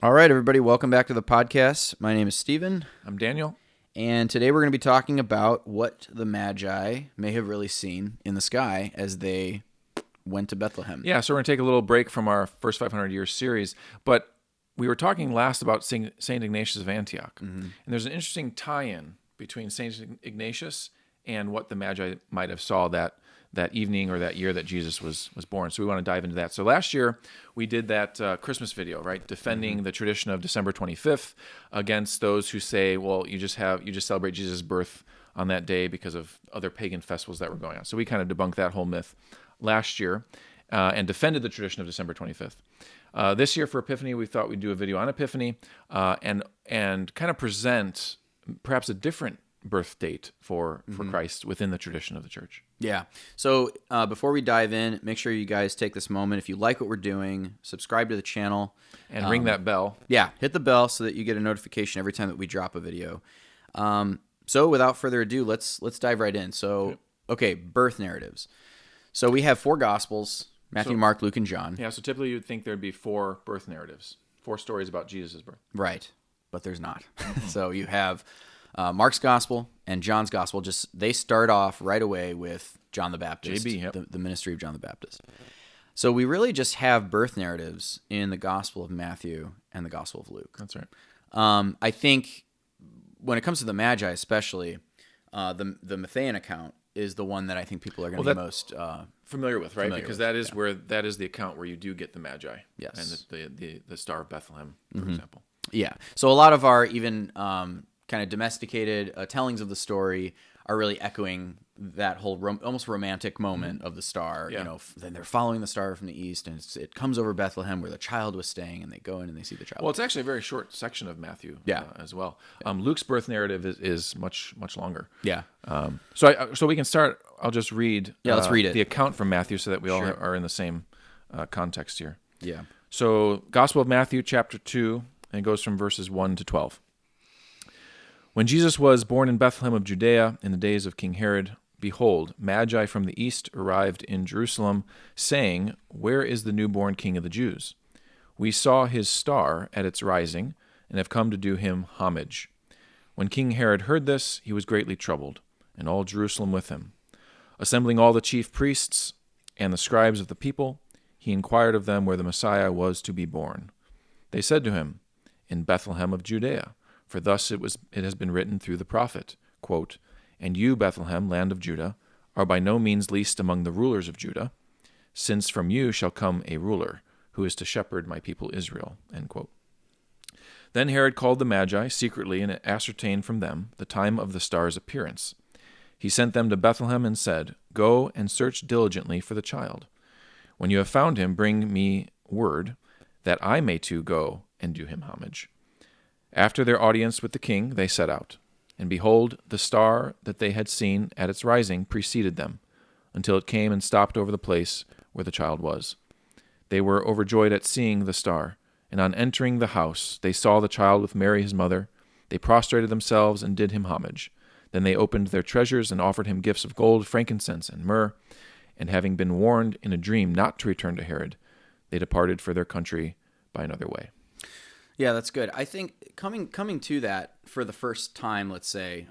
All right, everybody, welcome back to the podcast. My name is Stephen. I'm Daniel. And today we're going to be talking about what the Magi may have really seen in the sky as they went to Bethlehem. Yeah, so we're going to take a little break from our first 500 years series, but we were talking last about St. Ignatius of Antioch. And there's an interesting tie-in between St. Ignatius and what the Magi might have saw that evening or that year that Jesus was born. So we want to dive into that. So last year we did that Christmas video, right? Defending the tradition of December 25th against those who say, well, you just celebrate Jesus' birth on that day because of other pagan festivals that were going on. So we kind of debunked that whole myth last year and defended the tradition of December 25th. This year for Epiphany, we thought we'd do a video on Epiphany and kind of present perhaps a different birth date for Christ within the tradition of the church. Yeah. So before we dive in, make sure you guys take this moment. If you like what we're doing, subscribe to the channel. And ring that bell. Yeah, hit the bell so that you get a notification every time that we drop a video. So without further ado, let's dive right in. So, okay, birth narratives. So we have 4 Gospels, Matthew, Mark, Luke, and John. Yeah, so typically you'd think there'd be 4 birth narratives, 4 stories about Jesus' birth. Right, but there's not. So you have Mark's Gospel and John's Gospel. They start off right away with John the Baptist, JB, yep. the ministry of John the Baptist. So we really just have birth narratives in the Gospel of Matthew and the Gospel of Luke. That's right. I think when it comes to the Magi especially, the Matthean account is the one that I think people are going to be most familiar with, right? Because that is where that is the account where you do get the Magi. Yes. And the Star of Bethlehem, for example. Yeah. So a lot of our even kind of domesticated tellings of the story are really echoing that whole almost romantic moment of the star. Yeah. You know, then they're following the star from the east, and it comes over Bethlehem where the child was staying, and they go in and they see the child. Well, it's actually a very short section of Matthew as well. Yeah. Luke's birth narrative is much longer. Yeah. So we can start. I'll just read. Yeah, let's read it. The account from Matthew so that we all Sure. are in the same context here. Yeah. So Gospel of Matthew, chapter 2, and it goes from verses 1 to 12. When Jesus was born in Bethlehem of Judea in the days of King Herod, behold, Magi from the east arrived in Jerusalem, saying, Where is the newborn King of the Jews? We saw his star at its rising, and have come to do him homage. When King Herod heard this, he was greatly troubled, and all Jerusalem with him. Assembling all the chief priests and the scribes of the people, he inquired of them where the Messiah was to be born. They said to him, In Bethlehem of Judea. For thus it has been written through the prophet, quote, And you, Bethlehem, land of Judah, are by no means least among the rulers of Judah, since from you shall come a ruler, who is to shepherd my people Israel. End quote. Then Herod called the Magi secretly and ascertained from them the time of the star's appearance. He sent them to Bethlehem and said, Go and search diligently for the child. When you have found him, bring me word, that I may too go and do him homage. After their audience with the king, they set out. And behold, the star that they had seen at its rising preceded them, until it came and stopped over the place where the child was. They were overjoyed at seeing the star, and on entering the house, they saw the child with Mary his mother. They prostrated themselves and did him homage. Then they opened their treasures and offered him gifts of gold, frankincense, and myrrh. And having been warned in a dream not to return to Herod, they departed for their country by another way. Yeah, that's good. I think coming to that for the first time, let's say,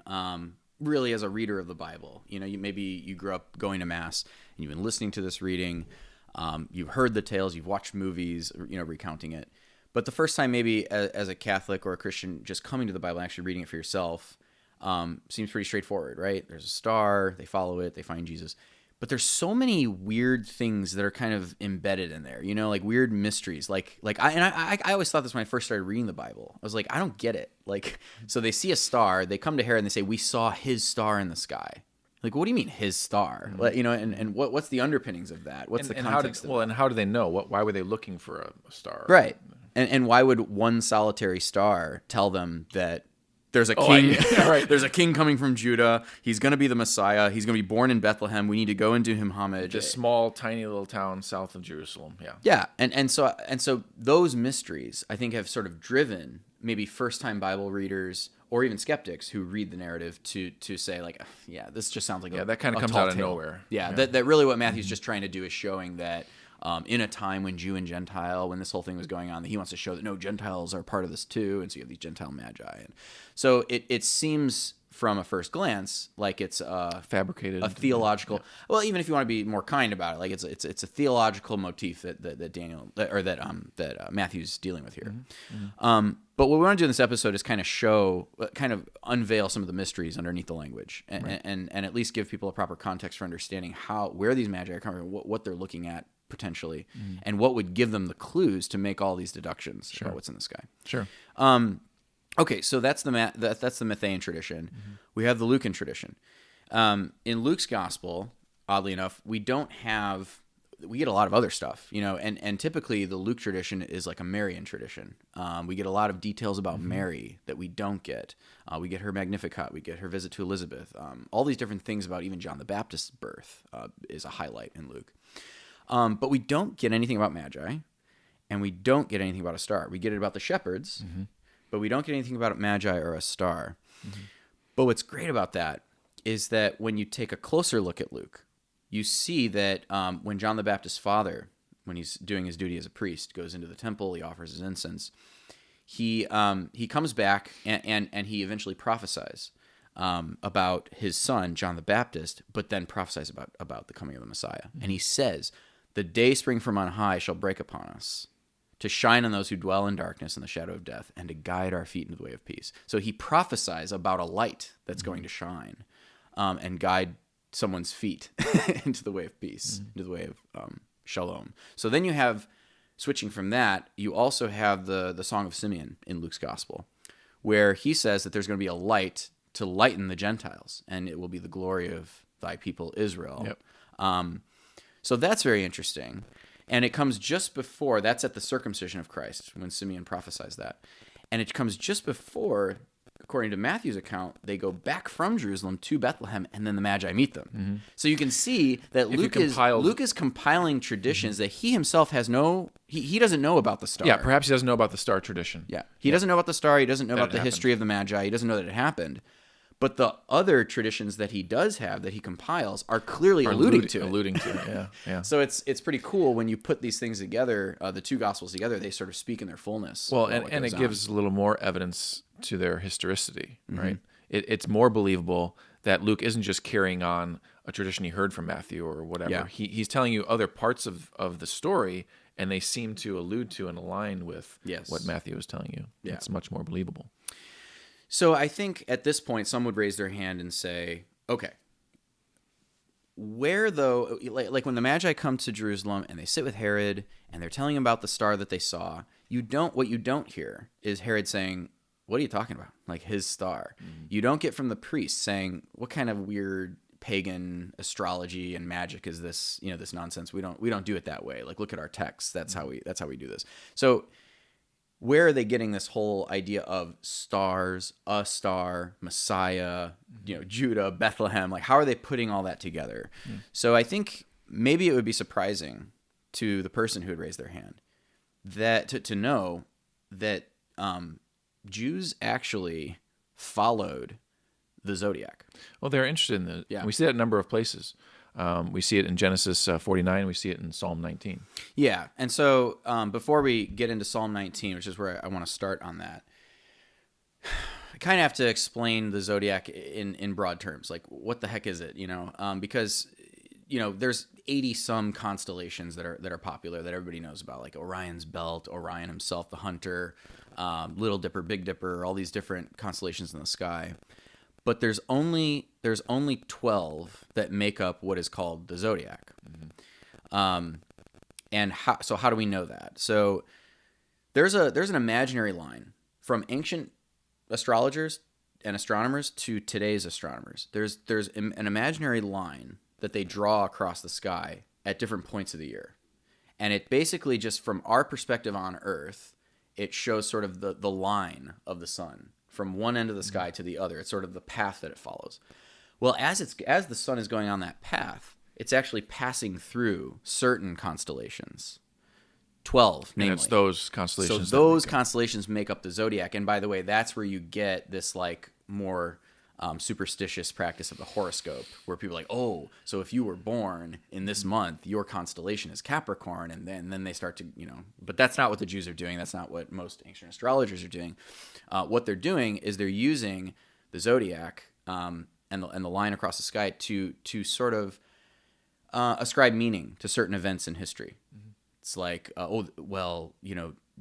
really as a reader of the Bible, maybe you grew up going to Mass and you've been listening to this reading, you've heard the tales, you've watched movies, recounting it. But the first time maybe as a Catholic or a Christian just coming to the Bible and actually reading it for yourself seems pretty straightforward, right? There's a star, they follow it, they find Jesus. But there's so many weird things that are kind of embedded in there, like weird mysteries. I always thought this when I first started reading the Bible. I was like, I don't get it. So they see a star, they come to Herod and they say, we saw his star in the sky. Like, what do you mean his star? Mm-hmm. And what's the underpinnings of that? What's the context of that? And how do they know? Why were they looking for a star? Right. And why would one solitary star tell them that there's a king. Right. There's a king coming from Judah. He's going to be the Messiah. He's going to be born in Bethlehem. We need to go and do him homage. This small, tiny little town south of Jerusalem. Yeah. Yeah, and so those mysteries, I think, have sort of driven maybe first-time Bible readers or even skeptics who read the narrative to say, like, yeah, this just sounds like that kind of comes out of nowhere. Yeah, that really what Matthew's just trying to do is showing that in a time when Jew and Gentile, when this whole thing was going on, that he wants to show that no, Gentiles are part of this too, and so you have these Gentile Magi. And so it seems from a first glance like it's fabricated, a theological. Well, even if you want to be more kind about it, like it's a theological motif that Daniel or that Matthew's dealing with here. But what we want to do in this episode is kind of unveil some of the mysteries underneath the language, and at least give people a proper context for understanding where these Magi are coming from, what they're looking at potentially, and what would give them the clues to make all these deductions about what's in the sky. Sure. Okay, so that's the Matthean tradition. We have the Lucan tradition. In Luke's gospel, oddly enough, we get a lot of other stuff, and typically the Luke tradition is like a Marian tradition. We get a lot of details about Mary that we don't get. We get her Magnificat, we get her visit to Elizabeth. All these different things about even John the Baptist's birth is a highlight in Luke. But we don't get anything about Magi, and we don't get anything about a star. We get it about the shepherds, but we don't get anything about a Magi or a star. But what's great about that is that when you take a closer look at Luke, you see that when John the Baptist's father, when he's doing his duty as a priest, goes into the temple, he offers his incense, he comes back and he eventually prophesies about his son, John the Baptist, but then prophesies about the coming of the Messiah. And he says, "The day spring from on high shall break upon us, to shine on those who dwell in darkness and the shadow of death, and to guide our feet into the way of peace." So he prophesies about a light that's going to shine and guide someone's feet into the way of peace, into the way of shalom. So then you have, switching from that, you also have the Song of Simeon in Luke's gospel, where he says that there's going to be a light to lighten the Gentiles, and it will be the glory of thy people Israel. So that's very interesting. And it comes just before, that's at the circumcision of Christ, when Simeon prophesies that. And it comes just before, according to Matthew's account, they go back from Jerusalem to Bethlehem, and then the Magi meet them. So you can see that Luke is compiling traditions that he himself has he doesn't know about the star. Yeah, perhaps he doesn't know about the star tradition. Yeah, he doesn't know about the star. He doesn't know about the history of the Magi. He doesn't know that it happened. But the other traditions that he does have, that he compiles, are clearly alluding to it. Yeah. So it's pretty cool when you put these things together, the two Gospels together, they sort of speak in their fullness. Well, and it gives a little more evidence to their historicity, right? It's more believable that Luke isn't just carrying on a tradition he heard from Matthew or whatever. Yeah. He's telling you other parts of the story, and they seem to allude to and align with what Matthew is telling you. Yeah. It's much more believable. So I think at this point, some would raise their hand and say, okay, where though, like when the Magi come to Jerusalem and they sit with Herod and they're telling him about the star that they saw, what you don't hear is Herod saying, "What are you talking about? Like his star." You don't get from the priests saying, "What kind of weird pagan astrology and magic is this, this nonsense? We don't do it that way. Like, look at our texts. That's how we do this." So where are they getting this whole idea of stars, a star, Messiah, Judah, Bethlehem? Like, how are they putting all that together? So I think maybe it would be surprising to the person who would raise their hand that to know that Jews actually followed the Zodiac. Well, they're interested in it. Yeah. We see that in a number of places. We see it in Genesis 49. We see it in Psalm 19. Yeah. And so before we get into Psalm 19, which is where I want to start on that, I kind of have to explain the Zodiac in broad terms. Like, what the heck is it? Because there's 80-some constellations that are popular that everybody knows about, like Orion's Belt, Orion himself, the Hunter, Little Dipper, Big Dipper, all these different constellations in the sky. But there's only 12 that make up what is called the Zodiac. And how do we know that? So there's an imaginary line from ancient astrologers and astronomers to today's astronomers. There's an imaginary line that they draw across the sky at different points of the year. And it basically, just from our perspective on Earth, it shows sort of the line of the sun from one end of the sky to the other. It's sort of the path that it follows. Well, as the sun is going on that path, it's actually passing through certain constellations. 12, namely. And it's those constellations. So those constellations make up the Zodiac. And by the way, that's where you get this like more superstitious practice of the horoscope, where people are like, oh, so if you were born in this month, your constellation is Capricorn, and then they start to, but that's not what the Jews are doing. That's not what most ancient astrologers are doing. What they're doing is they're using the zodiac and the line across the sky to sort of ascribe meaning to certain events in history. It's like,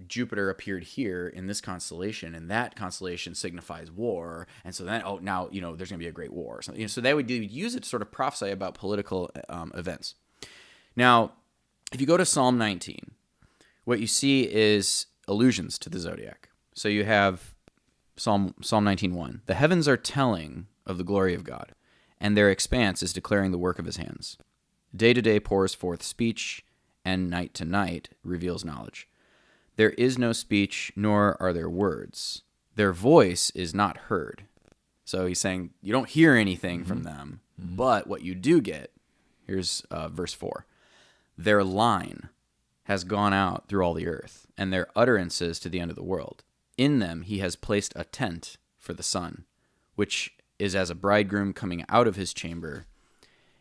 Jupiter appeared here in this constellation, and that constellation signifies war, and so then now there's going to be a great war. So they would use it to sort of prophesy about political events. Now, if you go to Psalm 19, what you see is allusions to the zodiac. So you have Psalm 19:1. The heavens are telling of the glory of God, and their expanse is declaring the work of his hands. Day to day pours forth speech, and night to night reveals knowledge. There is no speech, nor are there words. Their voice is not heard. So he's saying you don't hear anything from them, but what you do get, here's verse 4. Their line has gone out through all the earth, and their utterances to the end of the world. In them he has placed a tent for the sun, which is as a bridegroom coming out of his chamber.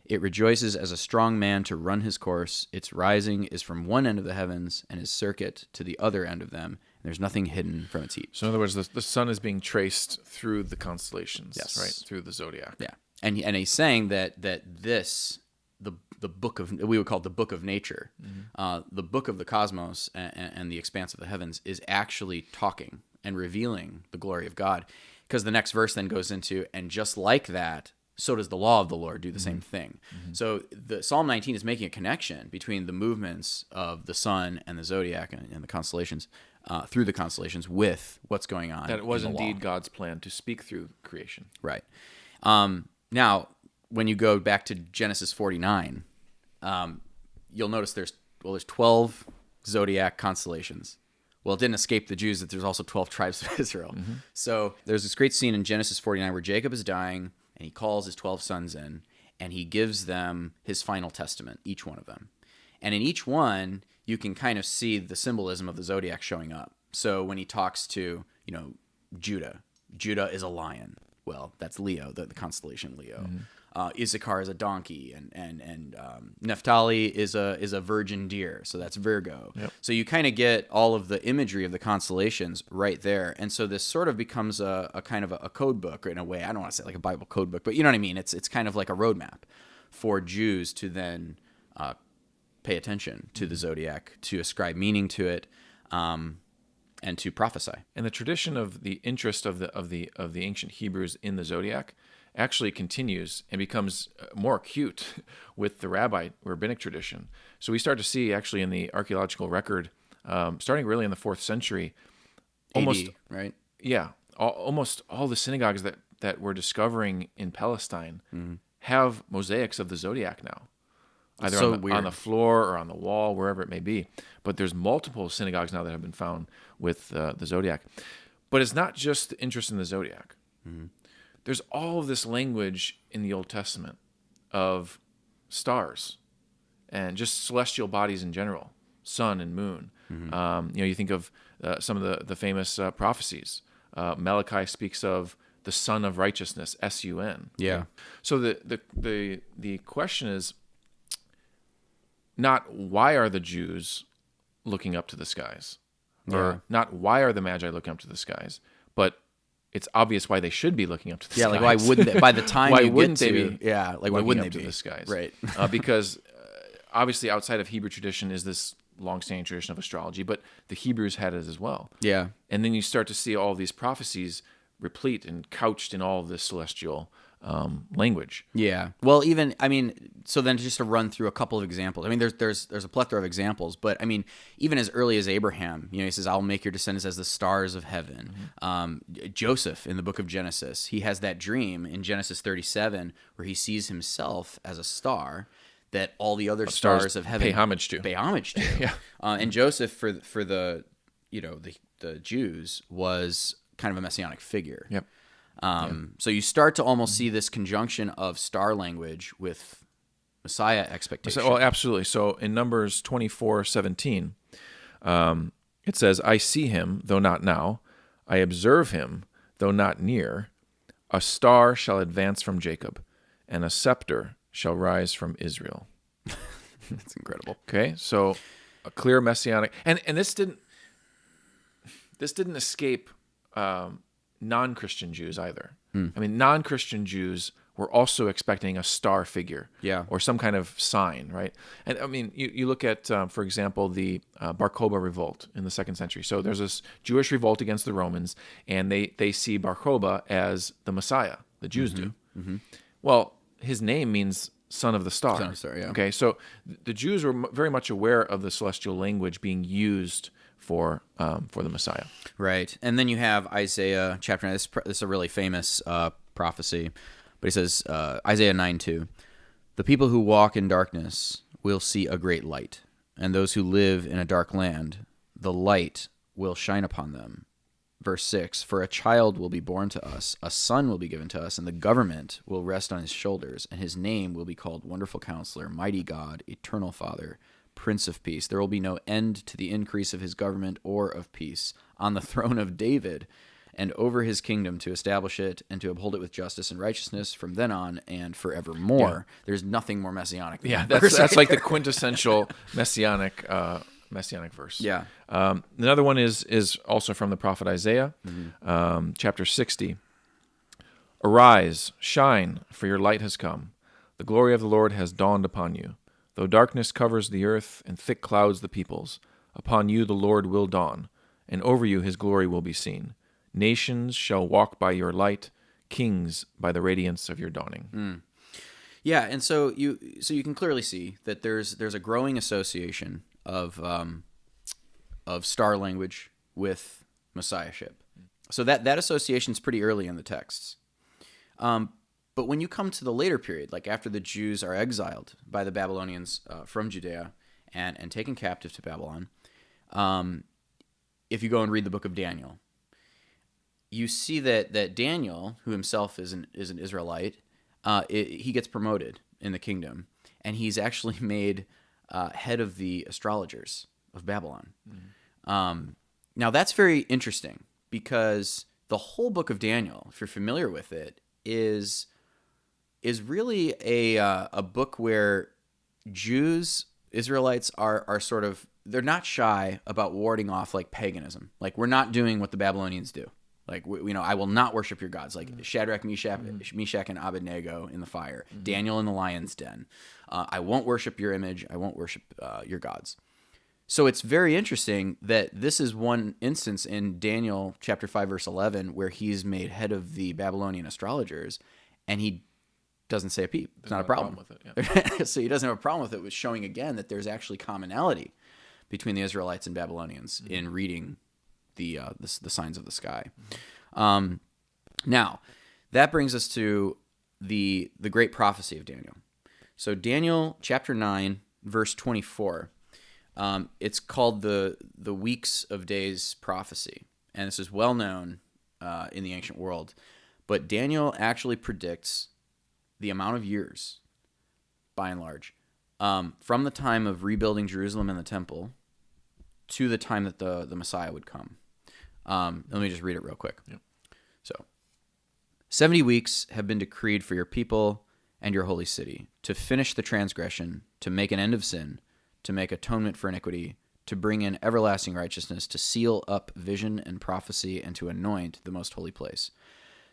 It rejoices as a strong man to run his course. Its rising is from one end of the heavens, and his circuit to the other end of them. And there's nothing hidden from its heat. So in other words, the sun is being traced through the constellations, Yes. right? Through the zodiac. Yeah, and he's saying that this, the book of, we would call it the book of nature, the book of the cosmos and the expanse of the heavens is actually talking and revealing the glory of God. Because the next verse then goes into, and just like that, so does the law of the Lord do the same thing. So the Psalm 19 is making a connection between the movements of the sun and the zodiac and the constellations, through the constellations, with what's going on. That it was in the indeed law. God's plan to speak through creation. Right. Now, when you go back to Genesis 49, you'll notice there's 12 zodiac constellations. Well, it didn't escape the Jews that there's also 12 tribes of Israel. So there's this great scene in Genesis 49 where Jacob is dying, and he calls his 12 sons in, and he gives them his final testament, each one of them. And in each one, you can kind of see the symbolism of the zodiac showing up. So when he talks to, Judah is a lion. Well, that's Leo, the constellation Leo. Issachar is a donkey, and Naphtali is a virgin deer, so that's Virgo. Yep. So you kind of get all of the imagery of the constellations right there, and so this sort of becomes a kind of a code book in a way. I don't want to say like a Bible code book, but you know what I mean. It's kind of like a roadmap for Jews to then pay attention to the zodiac, to ascribe meaning to it, and to prophesy. And the tradition of the interest of the ancient Hebrews in the zodiac actually continues and becomes more acute with the rabbinic tradition. So we start to see actually in the archaeological record, starting really in the 4th century, almost AD, right? Yeah, almost all the synagogues that we're discovering in Palestine have mosaics of the zodiac now, either So on weird. the floor or on the wall, wherever it may be. But there's multiple synagogues now that have been found with the zodiac. But it's not just the interest in the zodiac. There's all of this language in the Old Testament of stars and just celestial bodies in general, sun and moon. You think of some of the famous prophecies. Malachi speaks of the Sun of Righteousness, S-U-N. Yeah. So the question is not why are the Jews looking up to the skies, or not why are the Magi looking up to the skies, but it's obvious why they should be looking up to the skies. Yeah, like why wouldn't they? By the time Why you wouldn't get they to, be yeah, like why looking wouldn't up they to be? the skies? Right. Because obviously outside of Hebrew tradition is this long-standing tradition of astrology, but the Hebrews had it as well. Yeah. And then you start to see all these prophecies replete and couched in all of this celestial language. Yeah. Well, so then just to run through a couple of examples. I mean, there's a plethora of examples, but I mean, even as early as Abraham, he says, "I'll make your descendants as the stars of heaven." Joseph in the book of Genesis, he has that dream in Genesis 37 where he sees himself as a star that all the other stars of heaven pay homage to. Yeah. And Joseph for the the Jews was kind of a messianic figure. Yep. So you start to almost see this conjunction of star language with Messiah expectation. Well, absolutely. So in Numbers 24:17, it says, "I see him, though not now. I observe him, though not near. A star shall advance from Jacob, and a scepter shall rise from Israel. That's incredible. Okay, so a clear messianic, and this didn't escape non-Christian Jews either. I mean, non-Christian Jews were also expecting a star figure, or some kind of sign, right? And I mean, you look at, for example, the Bar Kokhba revolt in the 2nd century. So there's this Jewish revolt against the Romans, and they see Bar Kokhba as the Messiah. The Jews do. Well, his name means son of the star. Son of the star, yeah. Okay, so the Jews were very much aware of the celestial language being used for the Messiah. Right. And then you have Isaiah chapter 9. This is a really famous prophecy. But he says, Isaiah 9:2, the people who walk in darkness will see a great light, and those who live in a dark land, the light will shine upon them. Verse 6, for a child will be born to us, a son will be given to us, and the government will rest on his shoulders, and his name will be called Wonderful Counselor, Mighty God, Eternal Father, Prince of Peace. There will be no end to the increase of his government or of peace on the throne of David and over his kingdom, to establish it and to uphold it with justice and righteousness from then on and forevermore. Yeah. There's nothing more messianic than that. That's like the quintessential messianic verse. Yeah. Another one is also from the prophet Isaiah, chapter 60. Arise, shine, for your light has come. The glory of the Lord has dawned upon you. Though darkness covers the earth and thick clouds the peoples, upon you the Lord will dawn, and over you his glory will be seen. Nations shall walk by your light, kings by the radiance of your dawning. Yeah, and so you can clearly see that there's a growing association of star language with messiahship. So that association is pretty early in the texts. But when you come to the later period, like after the Jews are exiled by the Babylonians from Judea and taken captive to Babylon, if you go and read the book of Daniel, you see that Daniel, who himself is an Israelite, he gets promoted in the kingdom, and he's actually made head of the astrologers of Babylon. Now that's very interesting, because the whole book of Daniel, if you're familiar with it, is really a book where Jews, Israelites are sort of, they're not shy about warding off like paganism. Like, we're not doing what the Babylonians do. Like, I will not worship your gods. Like Shadrach, Meshach, and Abednego in the fire. Daniel in the lion's den. I won't worship your image. I won't worship your gods. So it's very interesting that this is one instance in Daniel chapter 5, verse 11, where he's made head of the Babylonian astrologers, and he doesn't say a peep. It's not a problem with it. Yeah. So he doesn't have a problem with it, with showing again that there's actually commonality between the Israelites and Babylonians in reading the signs of the sky. Now, that brings us to the great prophecy of Daniel. So Daniel chapter 9, verse 24, it's called the Weeks of Days prophecy, and this is well known in the ancient world. But Daniel actually predicts the amount of years, by and large, from the time of rebuilding Jerusalem and the temple to the time that the Messiah would come. Let me just read it real quick. Yep. So, 70 weeks have been decreed for your people and your holy city, to finish the transgression, to make an end of sin, to make atonement for iniquity, to bring in everlasting righteousness, to seal up vision and prophecy, and to anoint the most holy place.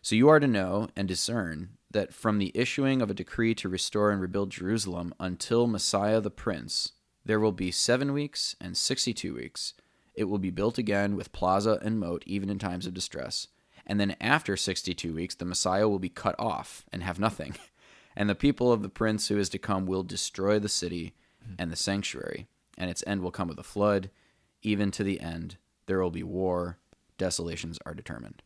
So you are to know and discern that from the issuing of a decree to restore and rebuild Jerusalem until Messiah the Prince, there will be 7 weeks and 62 weeks. It will be built again with plaza and moat, even in times of distress. And then after 62 weeks, the Messiah will be cut off and have nothing. And the people of the prince who is to come will destroy the city and the sanctuary, and its end will come with a flood. Even to the end, there will be war. Desolations are determined.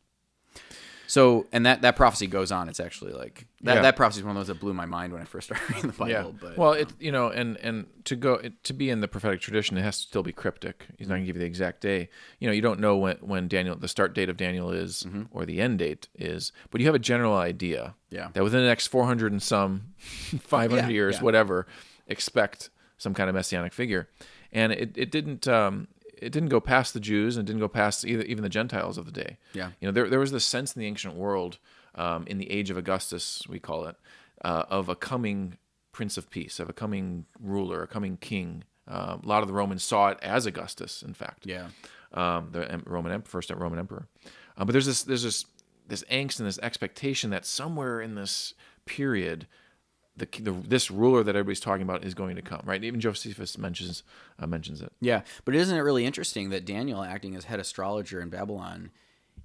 So, and that prophecy goes on. It's actually like that prophecy is one of those that blew my mind when I first started reading the Bible. Yeah. But, well, and to be in the prophetic tradition, it has to still be cryptic. He's not going to give you the exact day. You don't know when Daniel, the start date of Daniel is, or the end date is, but you have a general idea. Yeah. That within the next 400 and some, 500 years, whatever, expect some kind of messianic figure, and it didn't go past the Jews, and it didn't go past even the Gentiles of the day. Yeah. There was this sense in the ancient world in the age of Augustus, we call it, of a coming Prince of Peace, of a coming ruler, a coming king. A lot of the Romans saw it as Augustus, in fact. Yeah. The first Roman emperor. But there's this angst and this expectation that somewhere in this period, this ruler that everybody's talking about is going to come, right? Even Josephus mentions it. Yeah, but isn't it really interesting that Daniel, acting as head astrologer in Babylon,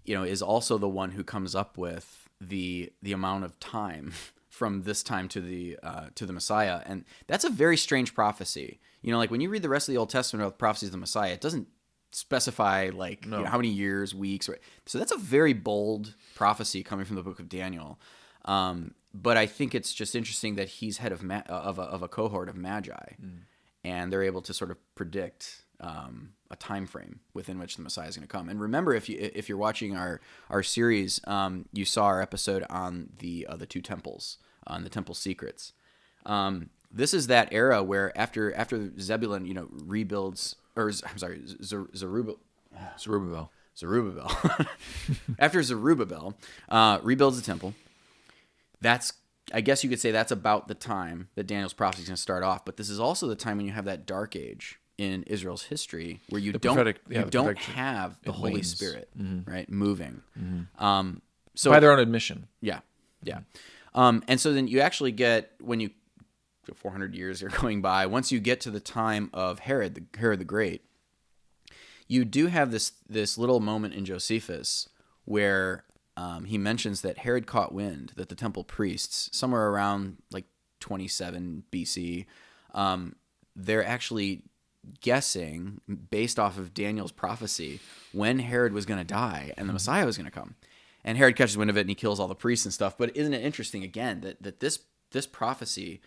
is also the one who comes up with the amount of time from this time to the Messiah, and that's a very strange prophecy. Like when you read the rest of the Old Testament about the prophecies of the Messiah, it doesn't specify how many years, weeks. Right? So that's a very bold prophecy coming from the book of Daniel. But I think it's just interesting that he's head of a cohort of Magi, and they're able to sort of predict a time frame within which the Messiah is going to come. And remember, if you're watching our series, you saw our episode on the two temples, on the temple secrets. This is that era where after Zebulun, rebuilds, or I'm sorry, Zerubbabel. After Zerubbabel rebuilds the temple, I guess you could say that's about the time that Daniel's prophecy is going to start off. But this is also the time when you have that dark age in Israel's history where you don't have the Holy Spirit, right, moving. So by their own admission. Yeah. And so then you actually get, when you 400 years are going by, once you get to the time of Herod the Great, you do have this little moment in Josephus where he mentions that Herod caught wind that the temple priests, somewhere around like 27 BC, they're actually guessing, based off of Daniel's prophecy, when Herod was going to die and the Messiah was going to come. And Herod catches wind of it and he kills all the priests and stuff. But isn't it interesting, again, that this prophecy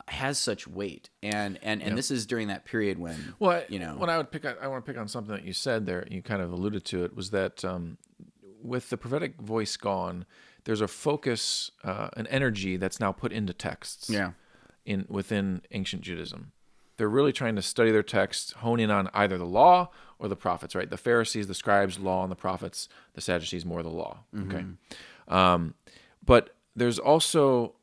has such weight, and this is during that period when when I want to pick on something that you said there. You kind of alluded to it, was that with the prophetic voice gone, there's a focus, an energy that's now put into texts. Yeah. Within ancient Judaism, they're really trying to study their texts, hone in on either the law or the prophets. Right, the Pharisees, the scribes, law, and the prophets. The Sadducees, more the law. Okay, but there's also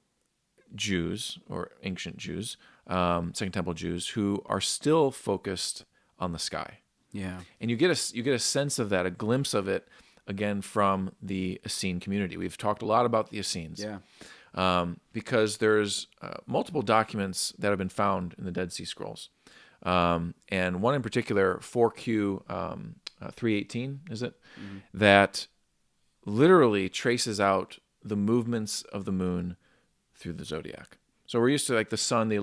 Jews, or ancient Jews, Second Temple Jews, who are still focused on the sky. Yeah, and you get a sense of that, a glimpse of it, again from the Essene community. We've talked a lot about the Essenes, because there's multiple documents that have been found in the Dead Sea Scrolls, and one in particular, 4Q 318, is it, that literally traces out the movements of the moon through the zodiac. So we're used to the sun, the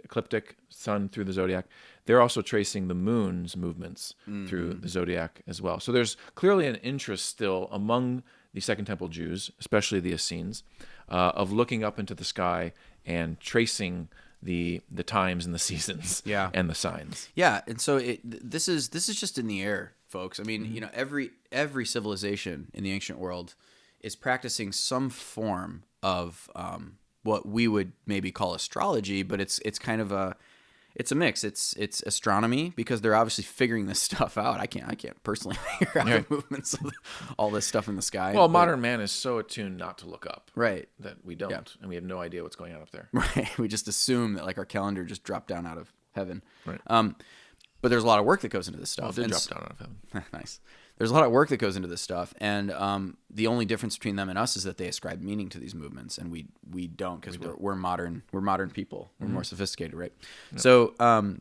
ecliptic sun through the zodiac. They're also tracing the moon's movements through the zodiac as well. So there's clearly an interest still among the Second Temple Jews, especially the Essenes, of looking up into the sky and tracing the times and the seasons and the signs. Yeah, and so this is just in the air, folks. I mean, every civilization in the ancient world is practicing some form of what we would maybe call astrology, but it's kind of a mix. It's astronomy, because they're obviously figuring this stuff out. I can't personally figure out the movements of all this stuff in the sky. Well, modern man is so attuned not to look up, right, that we don't, and we have no idea what's going on up there. Right, we just assume that our calendar just dropped down out of heaven. Right. But there's a lot of work that goes into this stuff. Well, it did drop down out of heaven. Nice. There's a lot of work that goes into this stuff, and the only difference between them and us is that they ascribe meaning to these movements, and we don't, because we're modern people. We're more sophisticated, right? Yep. So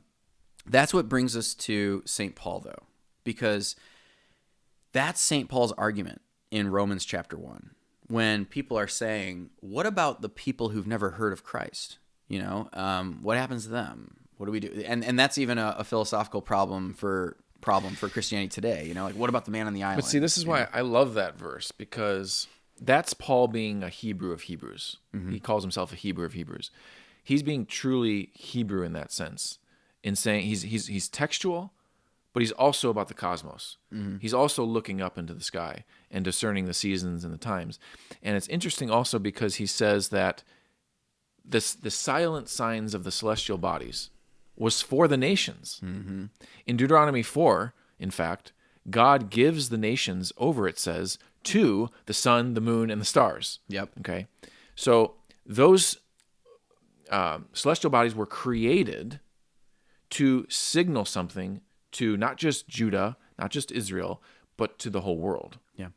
that's what brings us to St. Paul, though, because that's St. Paul's argument in Romans chapter 1, when people are saying, what about the people who've never heard of Christ? What happens to them? What do we do? And that's even a philosophical problem for Christianity today. What about the man on the island? But see, this is why I love that verse, because that's Paul being a Hebrew of Hebrews. He calls himself a Hebrew of Hebrews. He's being truly Hebrew in that sense, in saying he's textual, but he's also about the cosmos. He's also looking up into the sky and discerning the seasons and the times. And it's interesting also because he says that the silent signs of the celestial bodies was for the nations. In Deuteronomy 4, in fact, God gives the nations over, it says, to the sun, the moon, and the stars. Yep. Okay? So those celestial bodies were created to signal something to not just Judah, not just Israel, but to the whole world. Yeah.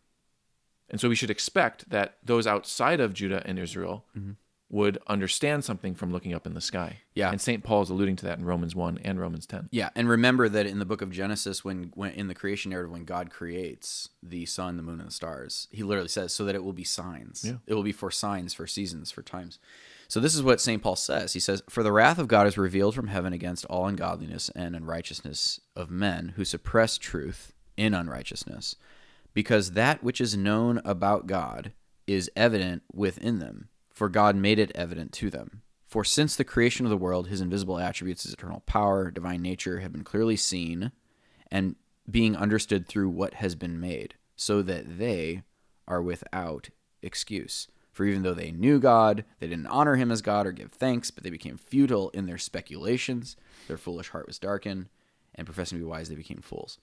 And so we should expect that those outside of Judah and Israel would understand something from looking up in the sky. Yeah. And St. Paul is alluding to that in Romans 1 and Romans 10. Yeah, and remember that in the book of Genesis, when in the creation narrative, when God creates the sun, the moon, and the stars, he literally says, so that it will be signs. Yeah. It will be for signs, for seasons, for times. So this is what St. Paul says. He says, for the wrath of God is revealed from heaven against all ungodliness and unrighteousness of men who suppress truth in unrighteousness, because that which is known about God is evident within them, for God made it evident to them. For since the creation of the world, his invisible attributes, his eternal power, divine nature, have been clearly seen and being understood through what has been made, so that they are without excuse. For even though they knew God, they didn't honor him as God or give thanks, but they became futile in their speculations. Their foolish heart was darkened, and professing to be wise, they became fools.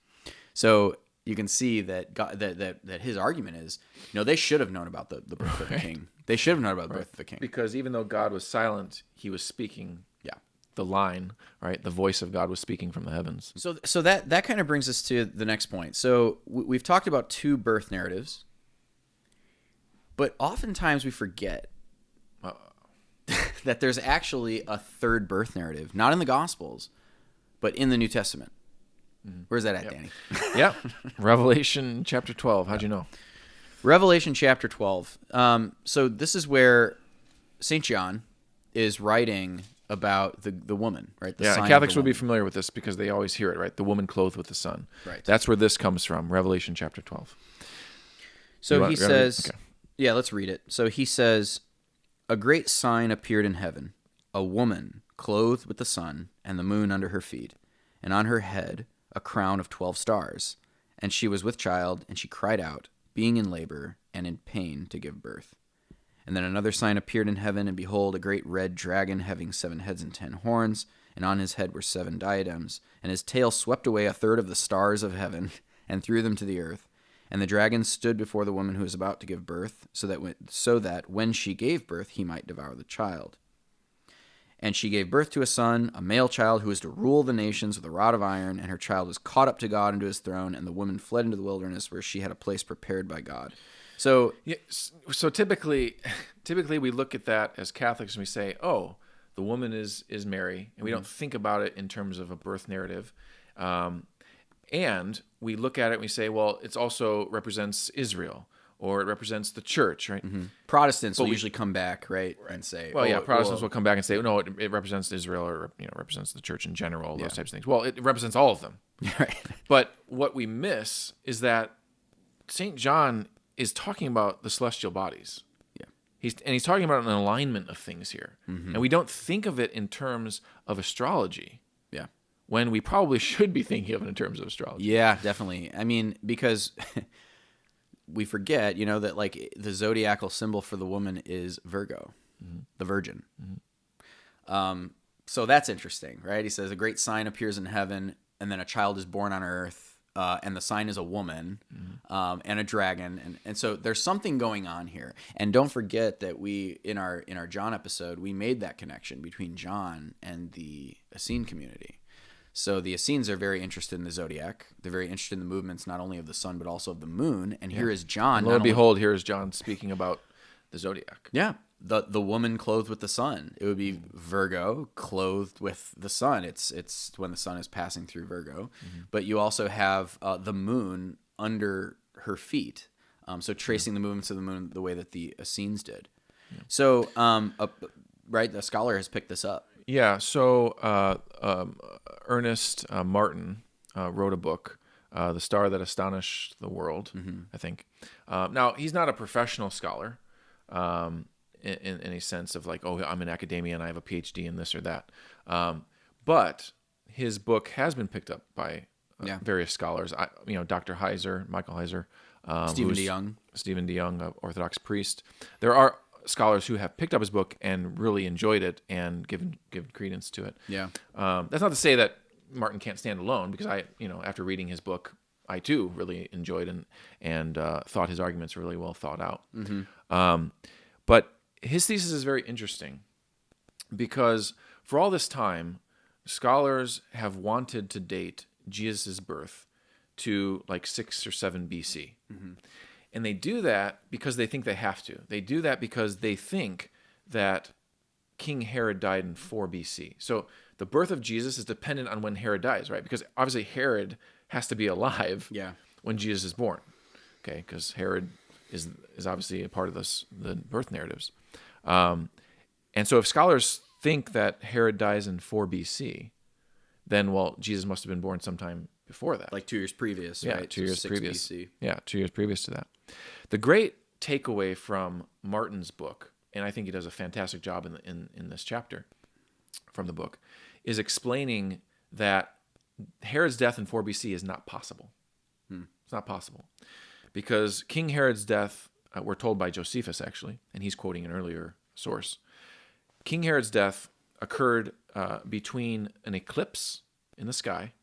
So you can see that God, that his argument is, they should have known about the birth of the king. They should have known about the birth of the king. Because even though God was silent, he was speaking. Yeah. The line, right? The voice of God was speaking from the heavens. So that kind of brings us to the next point. So we've talked about two birth narratives, but oftentimes we forget that there's actually a third birth narrative, not in the Gospels, but in the New Testament. Where's that at, Danny? Yep. Revelation chapter 12. How'd you know? Revelation chapter 12. So this is where St. John is writing about the woman, right? The sign Catholics of the would be woman. familiar with this because they always hear it, right? The woman clothed with the sun. Right. That's where this comes from, Revelation chapter 12. So he says, okay. Yeah, let's read it. So he says, a great sign appeared in heaven, a woman clothed with the sun and the moon under her feet, and on her head a crown of 12 stars. And she was with child, and she cried out, being in labor and in pain to give birth. And then another sign appeared in heaven, and behold, a great red dragon having 7 heads and 10 horns, and on his head were 7 diadems, and his tail swept away a third of the stars of heaven, and threw them to the earth. And the dragon stood before the woman who was about to give birth, so that when she gave birth, he might devour the child. And she gave birth to a son, a male child, who was to rule the nations with a rod of iron, and her child was caught up to God and to his throne, and the woman fled into the wilderness, where she had a place prepared by God. So typically we look at that as Catholics and we say, oh, the woman is Mary, and we don't think about it in terms of a birth narrative. And we look at it and we say, well, it also represents Israel, or it represents the church, right? Protestants will usually come back, right, and say, well, Protestants will come back and say, no, it represents Israel, or represents the church in general, those types of things. Well, it represents all of them. Right. But what we miss is that St. John is talking about the celestial bodies. Yeah. He's talking about an alignment of things here. And we don't think of it in terms of astrology. Yeah. When we probably should be thinking of it in terms of astrology. Yeah, definitely. I mean, because we forget, that like the zodiacal symbol for the woman is Virgo, the Virgin. So that's interesting, right? He says a great sign appears in heaven, and then a child is born on earth, and the sign is a woman, and a dragon, and so there's something going on here. And don't forget that we in our John episode we made that connection between John and the Essene community. So the Essenes are very interested in the zodiac. They're very interested in the movements not only of the sun but also of the moon. And here is John. And lo and behold, here is John speaking about the zodiac. Yeah, the woman clothed with the sun. It would be Virgo clothed with the sun. It's when the sun is passing through Virgo. But you also have the moon under her feet. So tracing the movements of the moon the way that the Essenes did. So right, the scholar has picked this up. Yeah, so Ernest Martin wrote a book, The Star That Astonished the World, I think. Now, he's not a professional scholar in any sense of like, oh, I'm in academia and I have a PhD in this or that. But his book has been picked up by various scholars. Dr. Heiser, Michael Heiser. Stephen DeYoung, an Orthodox priest. There are scholars who have picked up his book and really enjoyed it and given credence to it. Yeah. That's not to say that Martin can't stand alone, because after reading his book, I too really enjoyed and thought his arguments were really well thought out. But his thesis is very interesting because for all this time, scholars have wanted to date Jesus' birth to like 6 or 7 BC. And they do that because they think they have to. They do that because they think that King Herod died in 4 BC. So the birth of Jesus is dependent on when Herod dies, right? Because obviously Herod has to be alive when Jesus is born, okay? Because Herod is obviously a part of the birth narratives. And so if scholars think that Herod dies in 4 BC, then, well, Jesus must have been born sometime before that. Like 2 years previous, Yeah, right? 2 years 6 previous. BC. Yeah, 2 years previous to that. The great takeaway from Martin's book, and I think he does a fantastic job in this chapter from the book, is explaining that Herod's death in 4 BC is not possible. It's not possible. Because King Herod's death, we're told by Josephus actually, and he's quoting an earlier source. King Herod's death occurred between an eclipse in the sky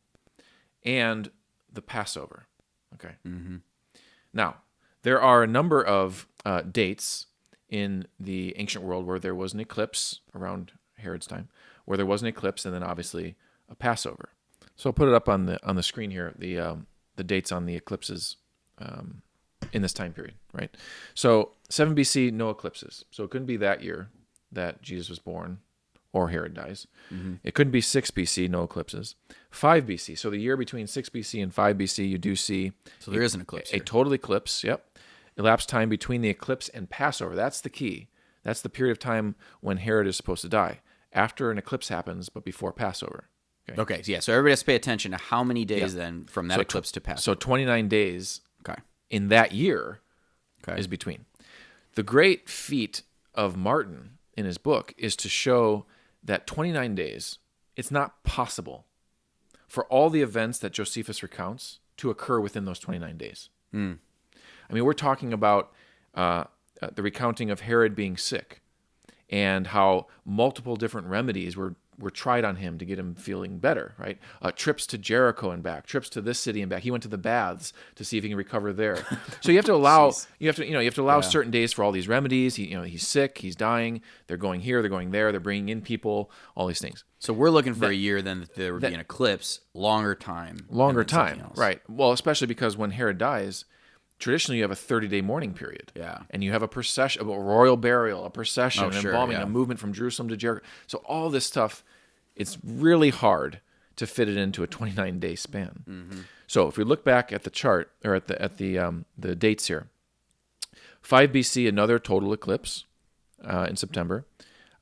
and the Passover. Okay. Now, there are a number of dates in the ancient world where there was an eclipse around Herod's time, where there was an eclipse, and then obviously a Passover. So I'll put it up on the screen here, the dates on the eclipses in this time period, right? So 7 BC, no eclipses. So it couldn't be that year that Jesus was born or Herod dies. It couldn't be 6 BC, no eclipses. 5 BC, so the year between 6 BC and 5 BC, you do see... So there is an eclipse here. A total eclipse, yep. Elapsed time between the eclipse and Passover. That's the key. That's the period of time when Herod is supposed to die. After an eclipse happens, but before Passover. Okay, yeah, so everybody has to pay attention to how many days then from that eclipse to Passover. So 29 days Okay. in that year is between. The great feat of Martin in his book is to show that 29 days, it's not possible for all the events that Josephus recounts to occur within those 29 days. I mean, we're talking about the recounting of Herod being sick and how multiple different remedies were tried on him to get him feeling better, right? Trips to Jericho and back, trips to this city and back. He went to the baths to see if he can recover there. So you have to allow, you have to allow certain days for all these remedies. He's sick, he's dying. They're going here, they're going there, they're bringing in people, all these things. So we're looking for a year then that there would be an eclipse, longer time, right? Well, especially because when Herod dies, traditionally you have a 30-day mourning period. Yeah. And you have a procession, a royal burial, a procession, an embalming, a movement from Jerusalem to Jericho. So all this stuff, it's really hard to fit it into a 29-day span. So if we look back at the chart, or at the dates here, 5 BC, another total eclipse in September.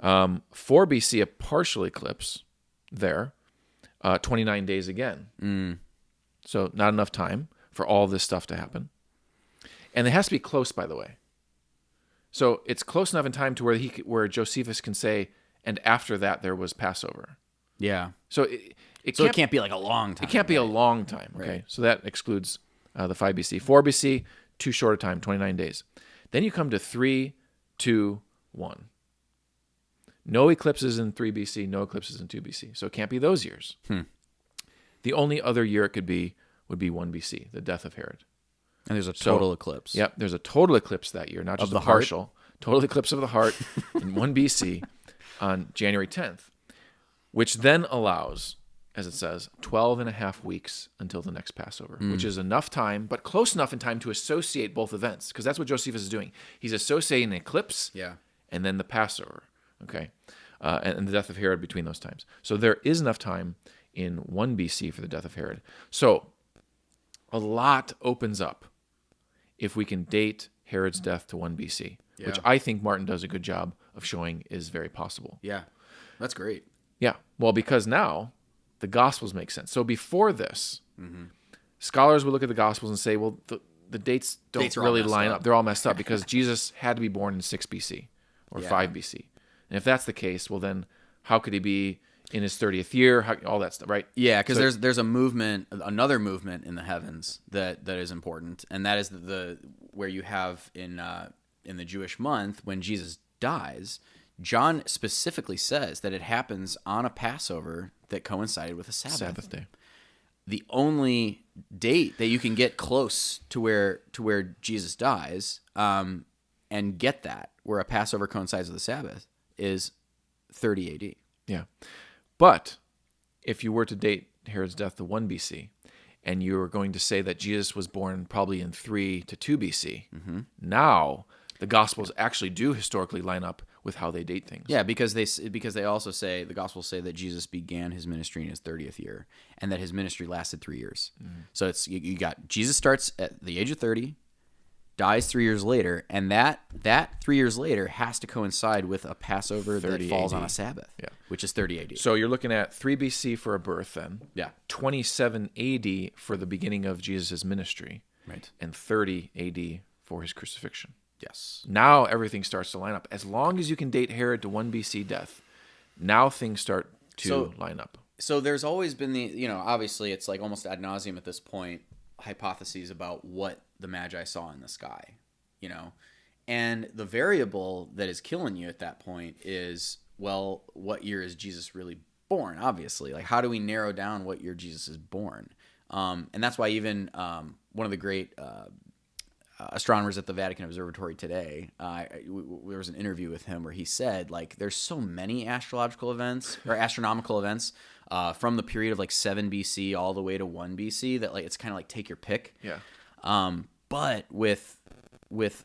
4 BC, a partial eclipse there. 29 days again. So not enough time for all this stuff to happen. And it has to be close, by the way. So it's close enough in time to where Josephus can say, and after that there was Passover. Yeah. So it can't be like a long time. It can't be a long time. Okay. Right. So that excludes the 5 BC. 4 BC, too short a time, 29 days. Then you come to 3, 2, 1. No eclipses in 3 BC, no eclipses in 2 BC. So it can't be those years. The only other year it could be would be 1 BC, the death of Herod. And there's a total eclipse. Yep, there's a total eclipse that year, not just a partial. Total eclipse of the heart in 1 BC on January 10th, which then allows, as it says, 12 and a half weeks until the next Passover, which is enough time, but close enough in time to associate both events, because that's what Josephus is doing. He's associating the eclipse and then the Passover, okay, and the death of Herod between those times. So there is enough time in 1 BC for the death of Herod. So a lot opens up if we can date Herod's death to 1 BC, which I think Martin does a good job of showing is very possible. Yeah, that's great. Yeah, well, because now the Gospels make sense. So before this, scholars would look at the Gospels and say, well, the dates don't really line up. They're all messed up because Jesus had to be born in 6 BC or 5 BC. And if that's the case, well, then how could he be in his 30th year, all that stuff, right? Yeah, because there's a movement, another movement in the heavens that is important, and that is where you have in the Jewish month when Jesus dies. John specifically says that it happens on a Passover that coincided with a Sabbath day. The only date that you can get close to where Jesus dies, and get that where a Passover coincides with the Sabbath is 30 AD. Yeah. But if you were to date Herod's death to 1 BC, and you were going to say that Jesus was born probably in 3 to 2 BC, now the Gospels actually do historically line up with how they date things. Yeah, because they also say, the Gospels say that Jesus began his ministry in his 30th year, and that his ministry lasted 3 years. So it's you got Jesus starts at the age of 30, dies 3 years later, and that 3 years later has to coincide with a Passover that falls on a Sabbath, which is 30 AD. So you're looking at 3 BC for a birth then. Yeah. 27 AD for the beginning of Jesus' ministry. Right. And 30 AD for his crucifixion. Yes. Now everything starts to line up. As long as you can date Herod to 1 BC death, now things start to line up. So there's always been obviously it's like almost ad nauseum at this point, hypotheses about what the Magi saw in the sky, and the variable that is killing you at that point is, well, what year is Jesus really born? Obviously, like, how do we narrow down what year Jesus is born? And that's why even one of the great astronomers at the Vatican Observatory today, there was an interview with him where he said, like, there's so many astrological events or astronomical events from the period of like 7 BC all the way to 1 BC that, like, it's kind of like take your pick. Yeah. But with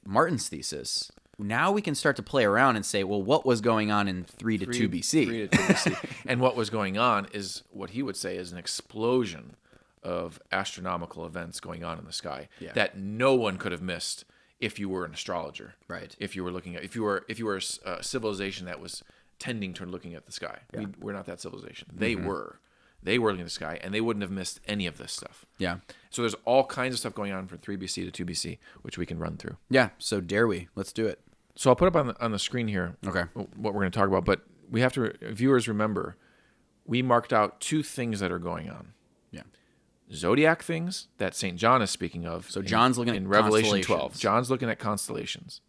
Martin's thesis, now we can start to play around and say, well, what was going on in 3 to 2 BC? 3 to 2 BC. And what was going on is what he would say is an explosion of astronomical events going on in the sky that no one could have missed if you were an astrologer. Right. If you were looking at if you were a civilization that was tending toward looking at the sky. Yeah. We're not that civilization. They were. They were looking at the sky, and they wouldn't have missed any of this stuff. Yeah. So there's all kinds of stuff going on from 3 BC to 2 BC, which we can run through. Yeah. So dare we? Let's do it. So I'll put up on the screen here what we're going to talk about, but we have to, viewers, remember, we marked out 2 things that are going on. Yeah. Zodiac things that St. John is speaking of. So John's looking in at Revelation 12. John's looking at constellations.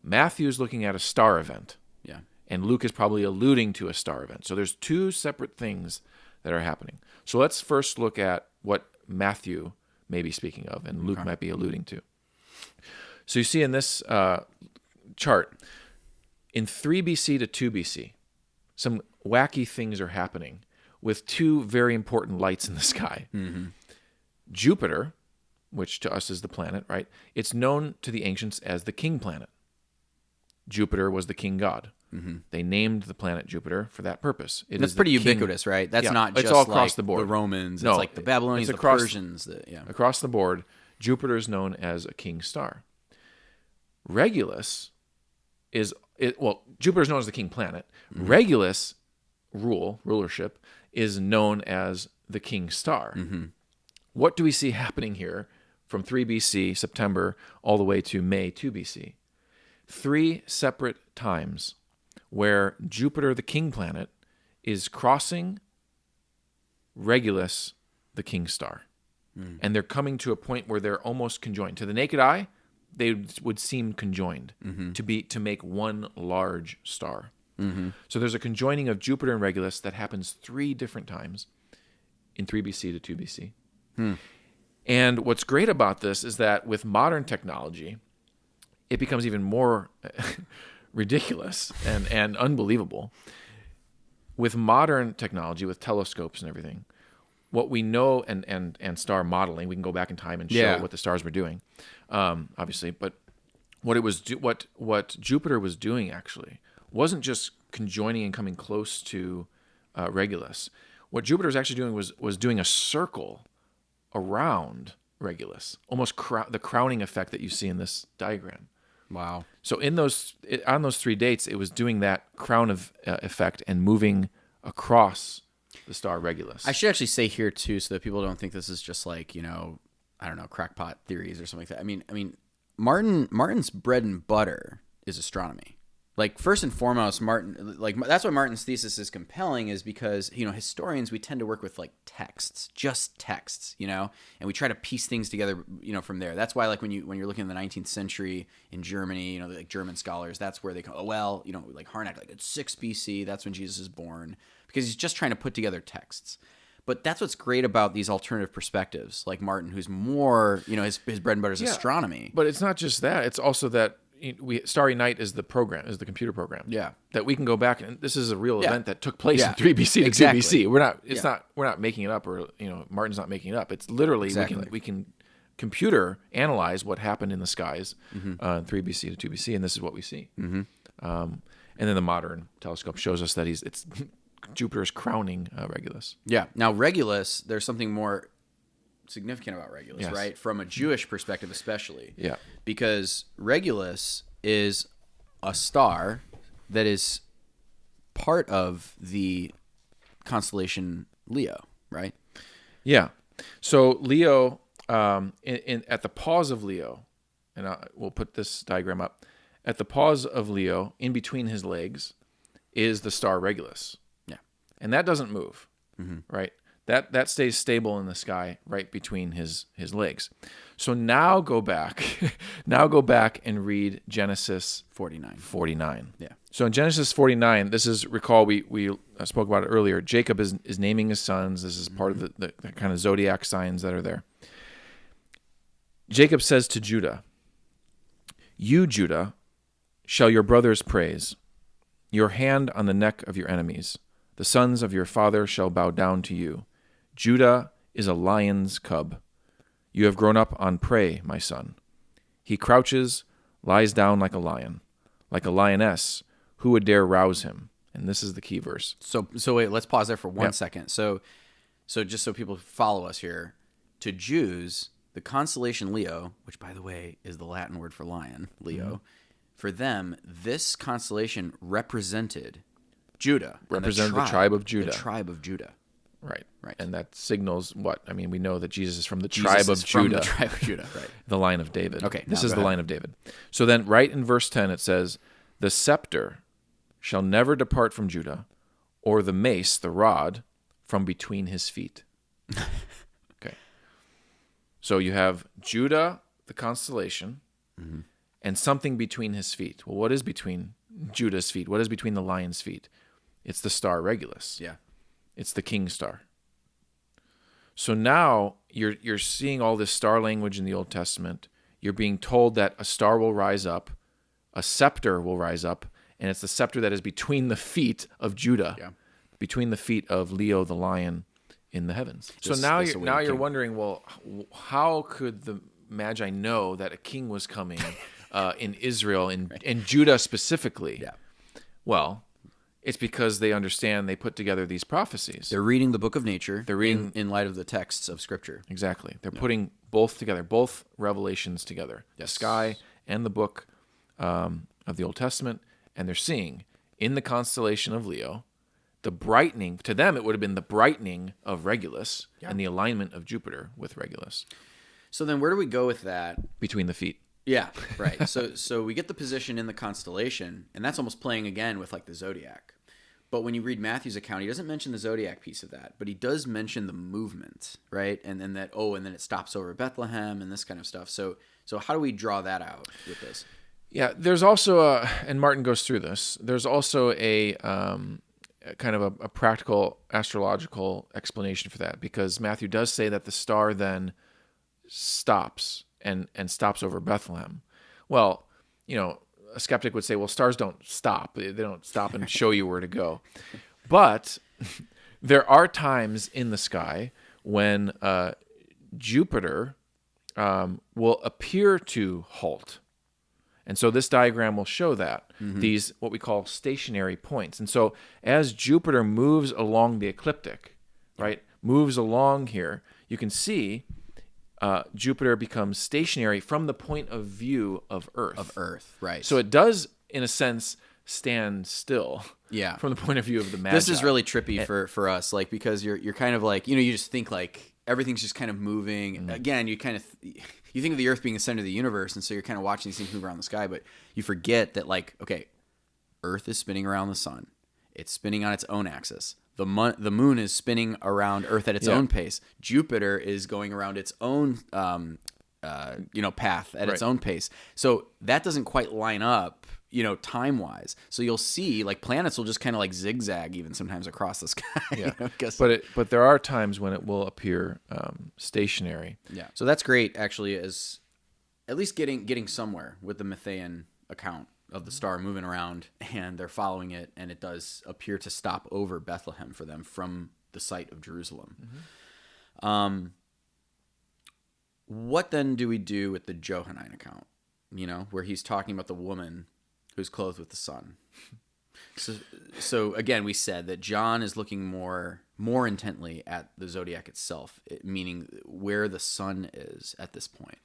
Matthew's looking at a star event. Yeah. And Luke is probably alluding to a star event. So there's 2 separate things that are happening. So let's first look at what Matthew may be speaking of and Luke might be alluding to. So you see in this chart, in 3 BC to 2 BC, some wacky things are happening with 2 very important lights in the sky. Mm-hmm. Jupiter, which to us is the planet, right? It's known to the ancients as the king planet. Jupiter was the king god. Mm-hmm. They named the planet Jupiter for that purpose. That's pretty ubiquitous, right? That's not just it's all across like the board. The Romans. No, it's like the Babylonians, the Persians. Across the board, Jupiter is known as a king star. Regulus Jupiter is known as the king planet. Mm-hmm. Regulus rulership is known as the king star. Mm-hmm. What do we see happening here from 3 BC, September, all the way to May 2 BC? 3 separate times where Jupiter, the king planet, is crossing Regulus, the king star. Mm. And they're coming to a point where they're almost conjoined. To the naked eye, they would seem conjoined to make one large star. Mm-hmm. So there's a conjoining of Jupiter and Regulus that happens 3 different times in 3 BC to 2 BC. Hmm. And what's great about this is that with modern technology, it becomes even more ridiculous and unbelievable. With modern technology, with telescopes and everything, what we know and star modeling, we can go back in time and show what the stars were doing, obviously. But what Jupiter was doing actually wasn't just conjoining and coming close to Regulus. What Jupiter was actually doing was doing a circle around Regulus, almost the crowning effect that you see in this diagram. Wow. So on those 3 dates, it was doing that crown of effect and moving across the star Regulus. I should actually say here too, so that people don't think this is just like, I don't know, crackpot theories or something like that. I mean, Martin's bread and butter is astronomy. Like, first and foremost, Martin, like, that's why Martin's thesis is compelling, is because, historians, we tend to work with like texts, just texts, and we try to piece things together, from there. That's why, like, when you're looking in the 19th century in Germany, like German scholars, that's where they go, like Harnack, like it's 6 BC, that's when Jesus is born, because he's just trying to put together texts. But that's what's great about these alternative perspectives, like Martin, who's more, his bread and butter is astronomy. But it's not just that. It's also that Starry Night is the computer program. Yeah. That we can go back, and this is a real event that took place in 3 BC to 2 BC. We're not making it up, or Martin's not making it up. It's literally we can computer analyze what happened in the skies in 3 BC to 2 BC, and this is what we see. Mm-hmm. And then the modern telescope shows us that it's Jupiter's crowning Regulus. Yeah. Now Regulus, there's something more significant about Regulus, right? From a Jewish perspective, especially. Yeah. Because Regulus is a star that is part of the constellation Leo, right? Yeah. So Leo, at the pause of Leo, and we'll put this diagram up. At the pause of Leo, in between his legs, is the star Regulus. Yeah. And that doesn't move, right? That stays stable in the sky right between his legs. So now go back and read Genesis 49. Yeah. So in Genesis 49, this is, recall we spoke about it earlier. Jacob is naming his sons. This is part of the kind of zodiac signs that are there. Jacob says to Judah, "You, Judah, shall your brothers praise. Your hand on the neck of your enemies. The sons of your father shall bow down to you. Judah is a lion's cub. You have grown up on prey, my son. He crouches, lies down like a lion, like a lioness. Who would dare rouse him?" And this is the key verse. So wait, let's pause there for 1 second. So just so people follow us here, to Jews, the constellation Leo, which by the way is the Latin word for lion, Leo, for them, this constellation represented Judah. Represented the tribe of Judah. The tribe of Judah. Right. And that signals what? I mean, we know that Jesus is from the tribe of Judah. The tribe of Judah, right. The line of David. Okay. This is the line of David. So then right in verse 10 it says, "The scepter shall never depart from Judah, or the mace, the rod, from between his feet." Okay. So you have Judah, the constellation, and something between his feet. Well, what is between Judah's feet? What is between the lion's feet? It's the star Regulus. Yeah. It's the king star. So now you're seeing all this star language in the Old Testament. You're being told that a star will rise up, a scepter will rise up, and it's the scepter that is between the feet of Judah, between the feet of Leo the lion in the heavens. So now you're wondering, well, how could the Magi know that a king was coming in Israel and Judah specifically? Yeah. Well, it's because they understand, they put together these prophecies. They're reading the book of nature. They're reading in light of the texts of Scripture. Exactly. They're putting both together, both revelations together, the sky and the book of the Old Testament, and they're seeing in the constellation of Leo, the brightening, to them it would have been the brightening of Regulus and the alignment of Jupiter with Regulus. So then where do we go with that? Between the feet. Yeah, right. So we get the position in the constellation, and that's almost playing again with like the Zodiac. But when you read Matthew's account, he doesn't mention the Zodiac piece of that, but he does mention the movement, right? And then and then it stops over Bethlehem and this kind of stuff. So how do we draw that out with this? Yeah, there's also and Martin goes through this. There's also a kind of a practical astrological explanation for that, because Matthew does say that the star then stops and stops over Bethlehem. Well, a skeptic would say, well, stars don't stop. They don't stop and show you where to go. But there are times in the sky when Jupiter will appear to halt. And so this diagram will show that, these what we call stationary points. And so as Jupiter moves along the ecliptic, right, moves along here, you can see Jupiter becomes stationary from the point of view of Earth. Of Earth, right. So it does, in a sense, stand still. Yeah. From the point of view of the Magi. This is really trippy for us, like, because you're kind of like, you just think like everything's just kind of moving. Again, you kind of you think of the Earth being the center of the universe, and so you're kind of watching these things move around the sky, but you forget that, like, okay, Earth is spinning around the sun. It's spinning on its own axis. The moon is spinning around Earth at its own pace. Jupiter is going around its own path at its own pace. So that doesn't quite line up time-wise. So you'll see, like, planets will just kind of like zigzag even sometimes across the sky. Yeah. Guess. But there are times when it will appear stationary. Yeah. So that's great, actually, as at least getting somewhere with the Matthean account of the star moving around, and they're following it, and it does appear to stop over Bethlehem for them from the site of Jerusalem. What then do we do with the Johannine account? Where he's talking about the woman who's clothed with the sun. So again, we said that John is looking more intently at the zodiac itself, meaning where the sun is at this point.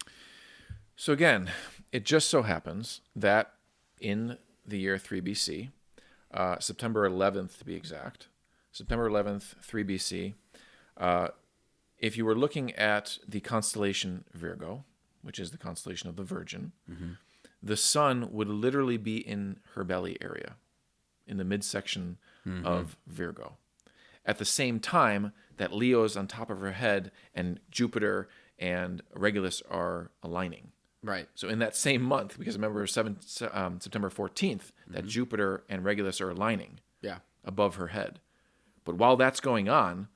So again, it just so happens that in the year 3 BC, September 11th to be exact, September 11th, 3 BC, if you were looking at the constellation Virgo, which is the constellation of the Virgin, the sun would literally be in her belly area, in the midsection of Virgo. At the same time that Leo's on top of her head and Jupiter and Regulus are aligning. Right. So in that same month, because remember September 14th, that Jupiter and Regulus are aligning above her head. But while that's going on,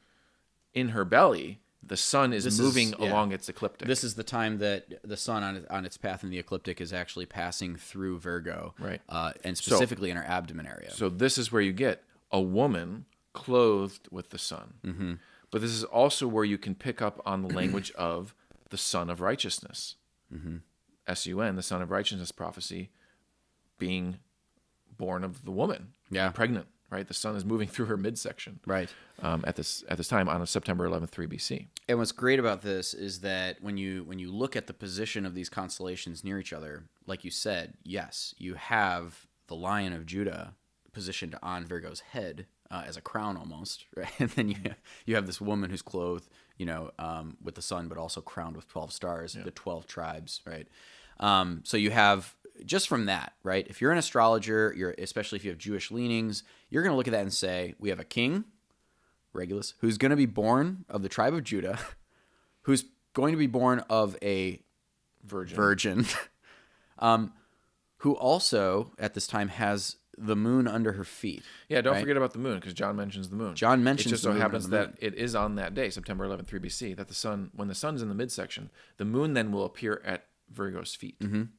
in her belly, the sun is moving along its ecliptic. This is the time that the sun on its path in the ecliptic is actually passing through Virgo, right? And specifically in her abdomen area. So this is where you get a woman clothed with the sun. But this is also where you can pick up on the language of the Son of Righteousness. S-U-N, the Son of Righteousness prophecy, being born of the woman, pregnant. Right, the sun is moving through her midsection. Right. At this time on September 11th, 3 BC. And what's great about this is that when you look at the position of these constellations near each other, like you said, yes, you have the Lion of Judah positioned on Virgo's head as a crown almost, right? And then you have this woman who's clothed, with the sun, but also crowned with 12 stars, the 12 tribes, right? So you have. Just from that, right? If you're an astrologer, especially if you have Jewish leanings, you're going to look at that and say, we have a king, Regulus, who's going to be born of the tribe of Judah, who's going to be born of a virgin who also, at this time, has the moon under her feet. Yeah, don't forget about the moon, because John mentions the moon. John mentions it just so happens that it is on that day, September 11th, 3 BC, that the sun, when the sun's in the midsection, the moon then will appear at Virgo's feet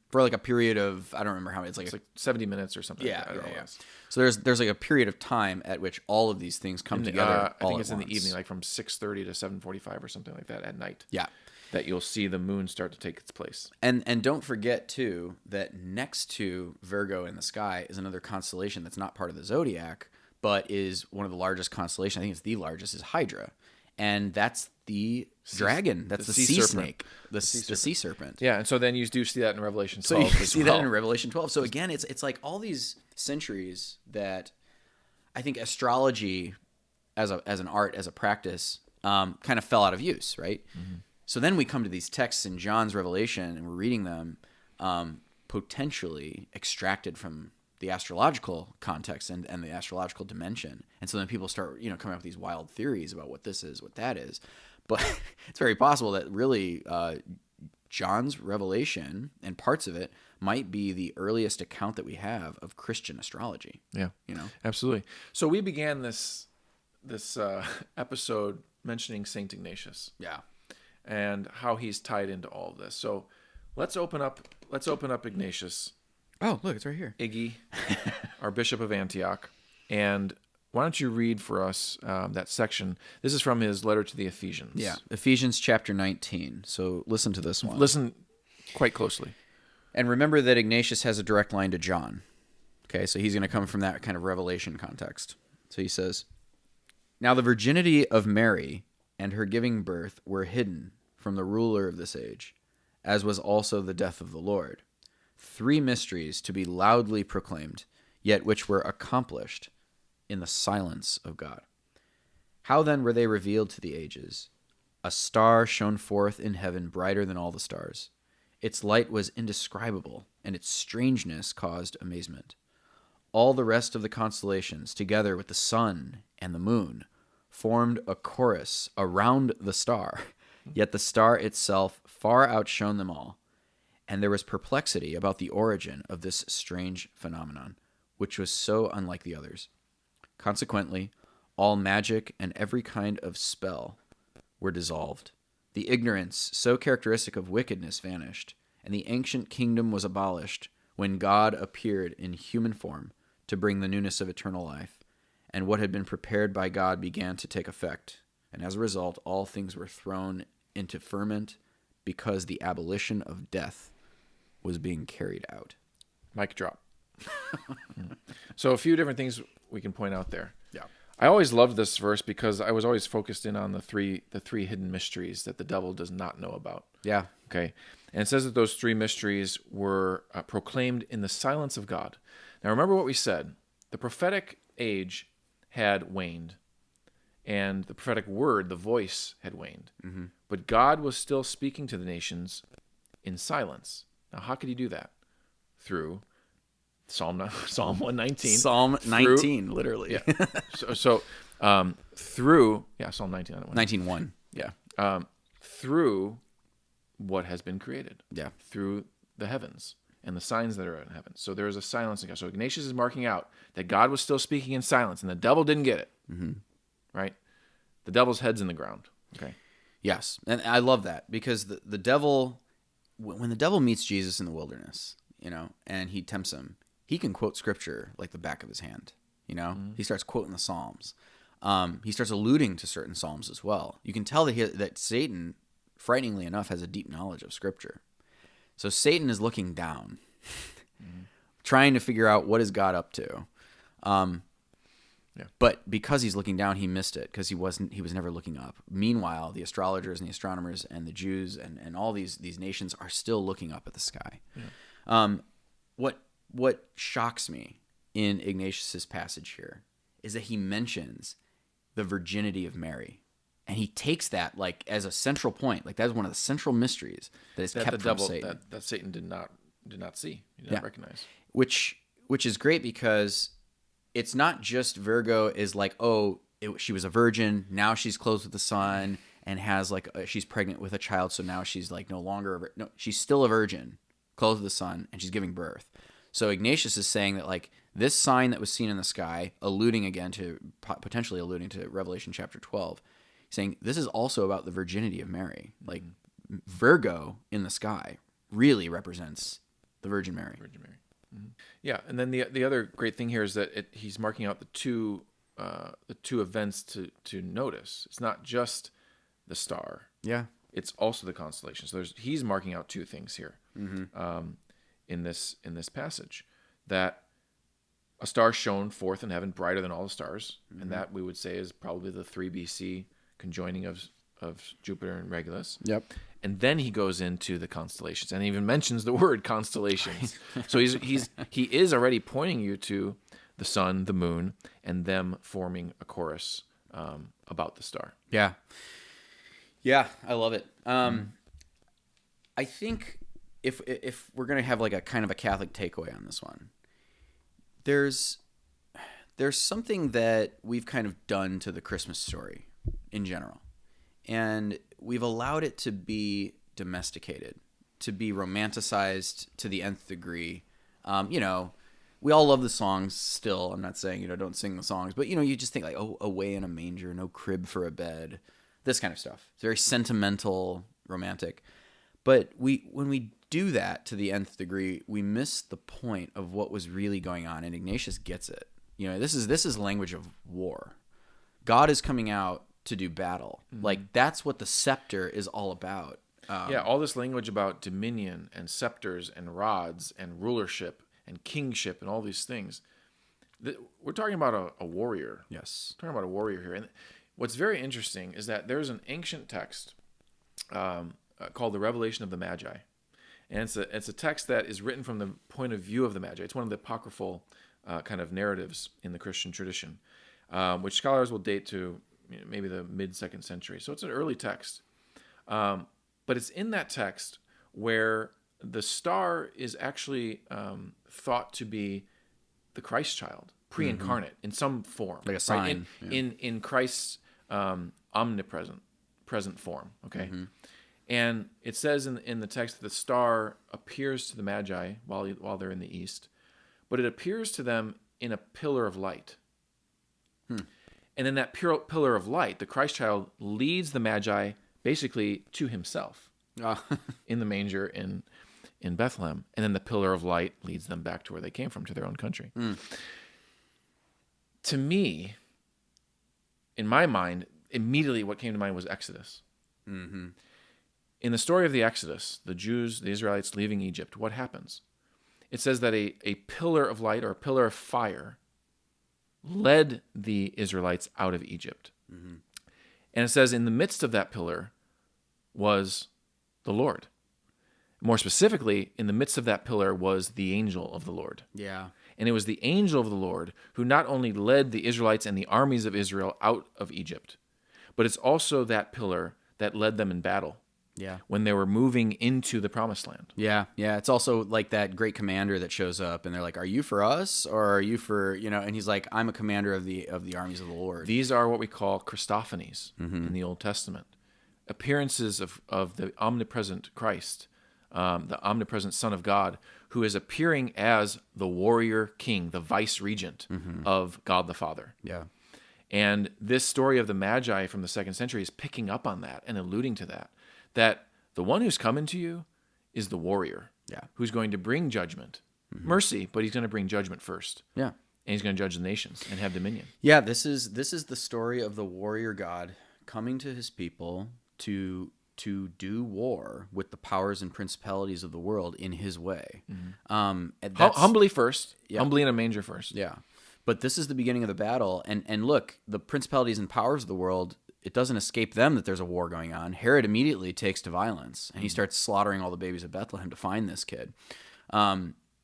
for like a period of, I don't remember how many, it's like 70 minutes or something. Yeah. So there's like a period of time at which all of these things come together. I think it's in the evening, like from 6:30 to 7:45 or something like that at night. Yeah, that you'll see the moon start to take its place. And don't forget too that next to Virgo in the sky is another constellation that's not part of the zodiac, but is one of the largest constellations. I think it's the largest, is Hydra. And that's the dragon. That's the sea snake. The sea serpent. Yeah, and so then you do see that in Revelation 12 So you see that in Revelation 12. So again, it's like all these centuries that I think astrology as an art, as a practice, kind of fell out of use, right? So then we come to these texts in John's Revelation, and we're reading them potentially extracted from the astrological context and the astrological dimension. And so then people start, coming up with these wild theories about what this is, what that is. But it's very possible that really John's Revelation and parts of it might be the earliest account that we have of Christian astrology. Yeah, absolutely. So we began this episode mentioning Saint Ignatius. Yeah. And how he's tied into all of this. So let's open up Ignatius. Oh, look, it's right here. Iggy, our Bishop of Antioch. And why don't you read for us that section? This is from his letter to the Ephesians. Yeah, Ephesians chapter 19. So listen to this one. Listen quite closely. And remember that Ignatius has a direct line to John. Okay, so he's going to come from that kind of revelation context. So he says, "Now the virginity of Mary and her giving birth were hidden from the ruler of this age, as was also the death of the Lord. 3 mysteries to be loudly proclaimed, yet which were accomplished in the silence of God. How then were they revealed to the ages? A star shone forth in heaven brighter than all the stars. Its light was indescribable, and its strangeness caused amazement. All the rest of the constellations, together with the sun and the moon, formed a chorus around the star, yet the star itself far outshone them all. and there was perplexity about the origin of this strange phenomenon, which was so unlike the others. Consequently, all magic and every kind of spell were dissolved. The ignorance so characteristic of wickedness vanished, and the ancient kingdom was abolished when God appeared in human form to bring the newness of eternal life, and what had been prepared by God began to take effect, and as a result, all things were thrown into ferment because the abolition of death was being carried out. Mic drop. So a few different things we can point out there. Yeah. I always loved this verse because I was always focused in on the three hidden mysteries that the devil does not know about. Yeah. Okay. And it says that those three mysteries were proclaimed in the silence of God. Now remember what we said. The prophetic age had waned, and the prophetic word, the voice, had waned. Mm-hmm. But God was still speaking to the nations in silence. Now, how could he do that? Through Psalm 119. Psalm 19, literally. Yeah. Through Psalm 19. 19:1. Yeah. Through what has been created. Yeah. Through the heavens and the signs that are in heaven. So there is a silence in God. So Ignatius is marking out that God was still speaking in silence, and the devil didn't get it. Mm-hmm. Right? The devil's head's in the ground. Okay. Yes. And I love that because the devil, when the devil meets Jesus in the wilderness, and he tempts him, he can quote scripture like the back of his hand. Mm-hmm. He starts quoting the Psalms. He starts alluding to certain Psalms as well. You can tell that Satan, frighteningly enough, has a deep knowledge of scripture. So Satan is looking down, mm-hmm. trying to figure out what is God up to. But because he's looking down, he missed it because he was never looking up. Meanwhile, the astrologers and the astronomers and the Jews and all these nations are still looking up at the sky. Yeah. What shocks me in Ignatius's passage here is that he mentions the virginity of Mary. And he takes that like as a central point. Like that's one of the central mysteries that is kept from Satan. That Satan did not see. He did not recognize. Which is great because it's not just Virgo is like, she was a virgin, now she's clothed with the sun and has she's pregnant with a child, so now she's like no longer no, she's still a virgin, clothed with the sun, and she's giving birth. So Ignatius is saying that like this sign that was seen in the sky, potentially alluding to Revelation chapter 12, saying this is also about the virginity of Mary. Like Virgo in the sky really represents the Virgin Mary. Mm-hmm. Yeah, and then the other great thing here is that he's marking out the two events to notice. It's not just the star. Yeah, it's also the constellation. So he's marking out two things here mm-hmm. In this passage, that a star shone forth in heaven brighter than all the stars, mm-hmm. and that we would say is probably the 3 BC conjoining of Jupiter and Regulus. Yep. And then he goes into the constellations and even mentions the word constellations. So he is already pointing you to the sun, the moon, and them forming a chorus about the star. Yeah. Yeah, I love it. I think if we're going to have like a kind of a Catholic takeaway on this one, there's something that we've kind of done to the Christmas story in general. And we've allowed it to be domesticated, to be romanticized to the nth degree. We all love the songs still. I'm not saying, don't sing the songs, but, you just think like, away in a manger, no crib for a bed, this kind of stuff. It's very sentimental, romantic. But when we do that to the nth degree, we miss the point of what was really going on. And Ignatius gets it. This is language of war. God is coming out to do battle. Mm-hmm. Like that's what the scepter is all about. All this language about dominion and scepters and rods and rulership and kingship and all these things. We're talking about a warrior. Yes. We're talking about a warrior here. And what's very interesting is that there's an ancient text called the Revelation of the Magi. And it's a text that is written from the point of view of the Magi. It's one of the apocryphal kind of narratives in the Christian tradition, which scholars will date to maybe the mid-2nd century. So it's an early text. But it's in that text where the star is actually thought to be the Christ child, pre-incarnate in some form. Like a sign. Right? In Christ's present form, okay? Mm-hmm. And it says in the text that the star appears to the Magi while they're in the east, but it appears to them in a pillar of light. And in that pillar of light, the Christ child leads the Magi basically to himself in the manger in Bethlehem. And then the pillar of light leads them back to where they came from, to their own country. To me, in my mind, immediately what came to mind was Exodus. Mm-hmm. In the story of the Exodus, the Jews, the Israelites leaving Egypt, what happens? It says that a pillar of light or a pillar of fire led the Israelites out of Egypt. Mm-hmm. And it says in the midst of that pillar was the Lord. More specifically, in the midst of that pillar was the angel of the Lord. Yeah. And it was the angel of the Lord who not only led the Israelites and the armies of Israel out of Egypt, but it's also that pillar that led them in battle. Yeah. When they were moving into the promised land. Yeah. Yeah. It's also like that great commander that shows up and they're like, are you for us or are you for, and he's like, I'm a commander of the armies of the Lord. These are what we call Christophanies in the Old Testament. Appearances of the omnipresent Christ, the omnipresent Son of God, who is appearing as the warrior king, the vice regent of God the Father. Yeah. And this story of the Magi from the 2nd century is picking up on that and alluding to that the one who's coming to you is the warrior, who's going to bring judgment, mercy, but he's going to bring judgment first. Yeah. And he's going to judge the nations and have dominion. Yeah, this is the story of the warrior God coming to his people to do war with the powers and principalities of the world in his way. Humbly first, humbly in a manger first. Yeah. But this is the beginning of the battle. And look, the principalities and powers of the world, it doesn't escape them that there's a war going on. Herod immediately takes to violence, and he starts slaughtering all the babies of Bethlehem to find this kid.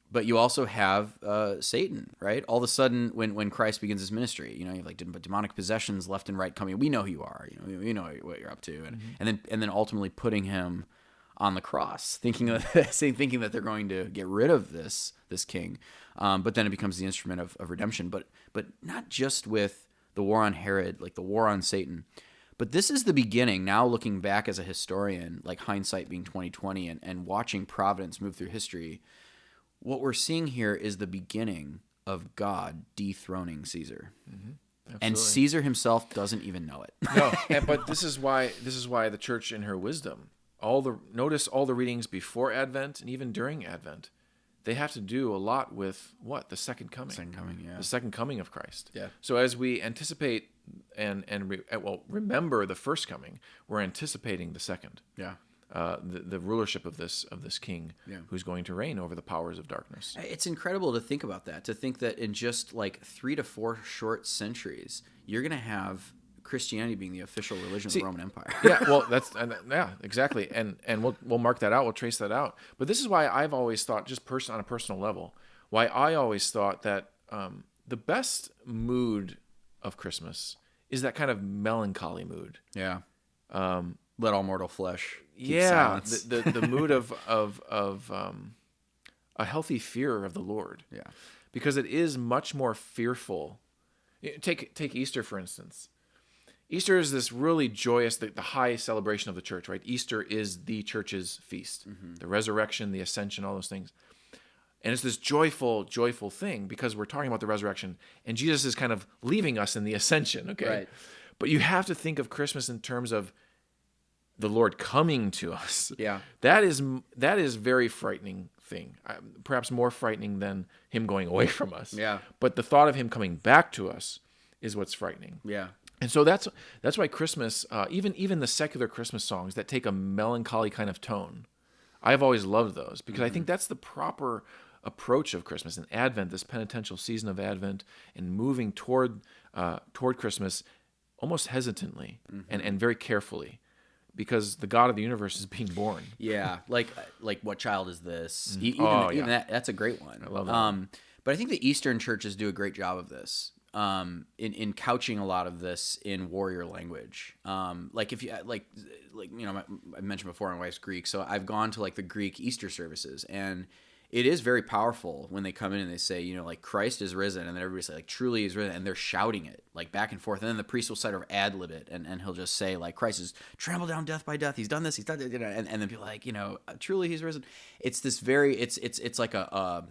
But you also have Satan, right? All of a sudden, when Christ begins his ministry, you have like demonic possessions left and right coming. We know who you are. We know what you're up to, and then ultimately putting him on the cross, thinking that they're going to get rid of this king. But then it becomes the instrument of redemption. But not just with the war on Herod, like the war on Satan. But this is the beginning, now looking back as a historian, like hindsight being 20/20, and watching providence move through history, what we're seeing here is the beginning of God dethroning Caesar. And Caesar himself doesn't even know it. No, but this is why the church in her wisdom, notice all the readings before Advent and even during Advent, they have to do a lot with what? The second coming. The second coming of Christ. Yeah. So as we anticipate and remember the first coming, we're anticipating the second. Yeah. The rulership of this king who's going to reign over the powers of darkness. It's incredible to think about that, to think that in just like 3 to 4 short centuries, you're going to have Christianity being the official religion of the Roman Empire. Exactly. And we'll mark that out. We'll trace that out. But this is why I've always thought, just on a personal level, why I always thought that the best mood of Christmas is that kind of melancholy mood. Yeah. Let all mortal flesh keep silence. silence. the mood of a healthy fear of the Lord. Yeah. Because it is much more fearful. Take Easter, for instance. Easter is this really joyous, the high celebration of the church, right? Easter is the church's feast. The resurrection, the ascension, all those things. And it's this joyful thing because we're talking about the resurrection, and Jesus is kind of leaving us in the ascension, okay? Right. But you have to think of Christmas in terms of the Lord coming to us. Yeah. That is very frightening thing. Perhaps more frightening than him going away from us. Yeah. But the thought of him coming back to us is what's frightening. Yeah. And so that's why Christmas, even the secular Christmas songs that take a melancholy kind of tone, I've always loved those because I think that's the proper approach of Christmas and Advent, this penitential season of Advent, and moving toward Christmas almost hesitantly and very carefully, because the God of the universe is being born. Yeah, like what child is this? Mm-hmm. Even that's a great one. I love that. But I think the Eastern churches do a great job of this. In couching a lot of this in warrior language. Like if you I mentioned before, my wife's Greek, so I've gone to like the Greek Easter services, and it is very powerful when they come in and they say, like, Christ is risen, and then everybody say, like, truly he's risen, and they're shouting it, like, back and forth, and then the priest will sort of ad-lib it, and he'll just say, like, Christ has trampled down death by death, he's done this, he's done it, and then people are like, truly he's risen. It's this it's like a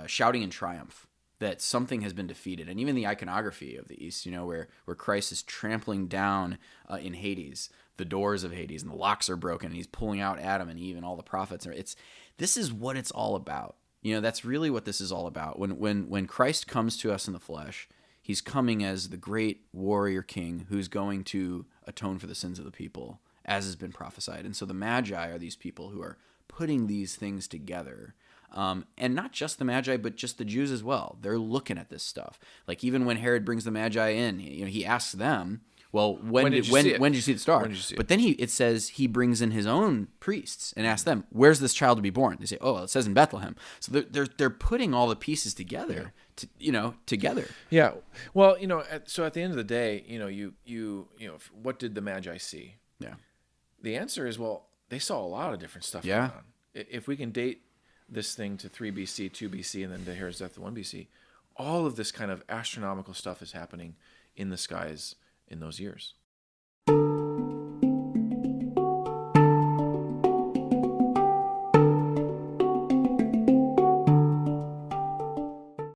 shouting in triumph that something has been defeated. And even the iconography of the East, where Christ is trampling down in Hades, the doors of Hades, and the locks are broken, and he's pulling out Adam and Eve and all the prophets. This is what it's all about. That's really what this is all about. When Christ comes to us in the flesh, he's coming as the great warrior king who's going to atone for the sins of the people, as has been prophesied. And so the Magi are these people who are putting these things together. And not just the Magi, but just the Jews as well. They're looking at this stuff. Like, even when Herod brings the Magi in, he asks them, well, when did you see the star? But then it says he brings in his own priests and asks them, where's this child to be born? They say, oh, it says in Bethlehem. So they're putting all the pieces together, together. Yeah. Well, so at the end of the day, what did the Magi see? Yeah. The answer is, well, they saw a lot of different stuff going on. If we can date this thing to 3 BC, 2 BC, and then to Herod's death to 1 BC, all of this kind of astronomical stuff is happening in the skies in those years.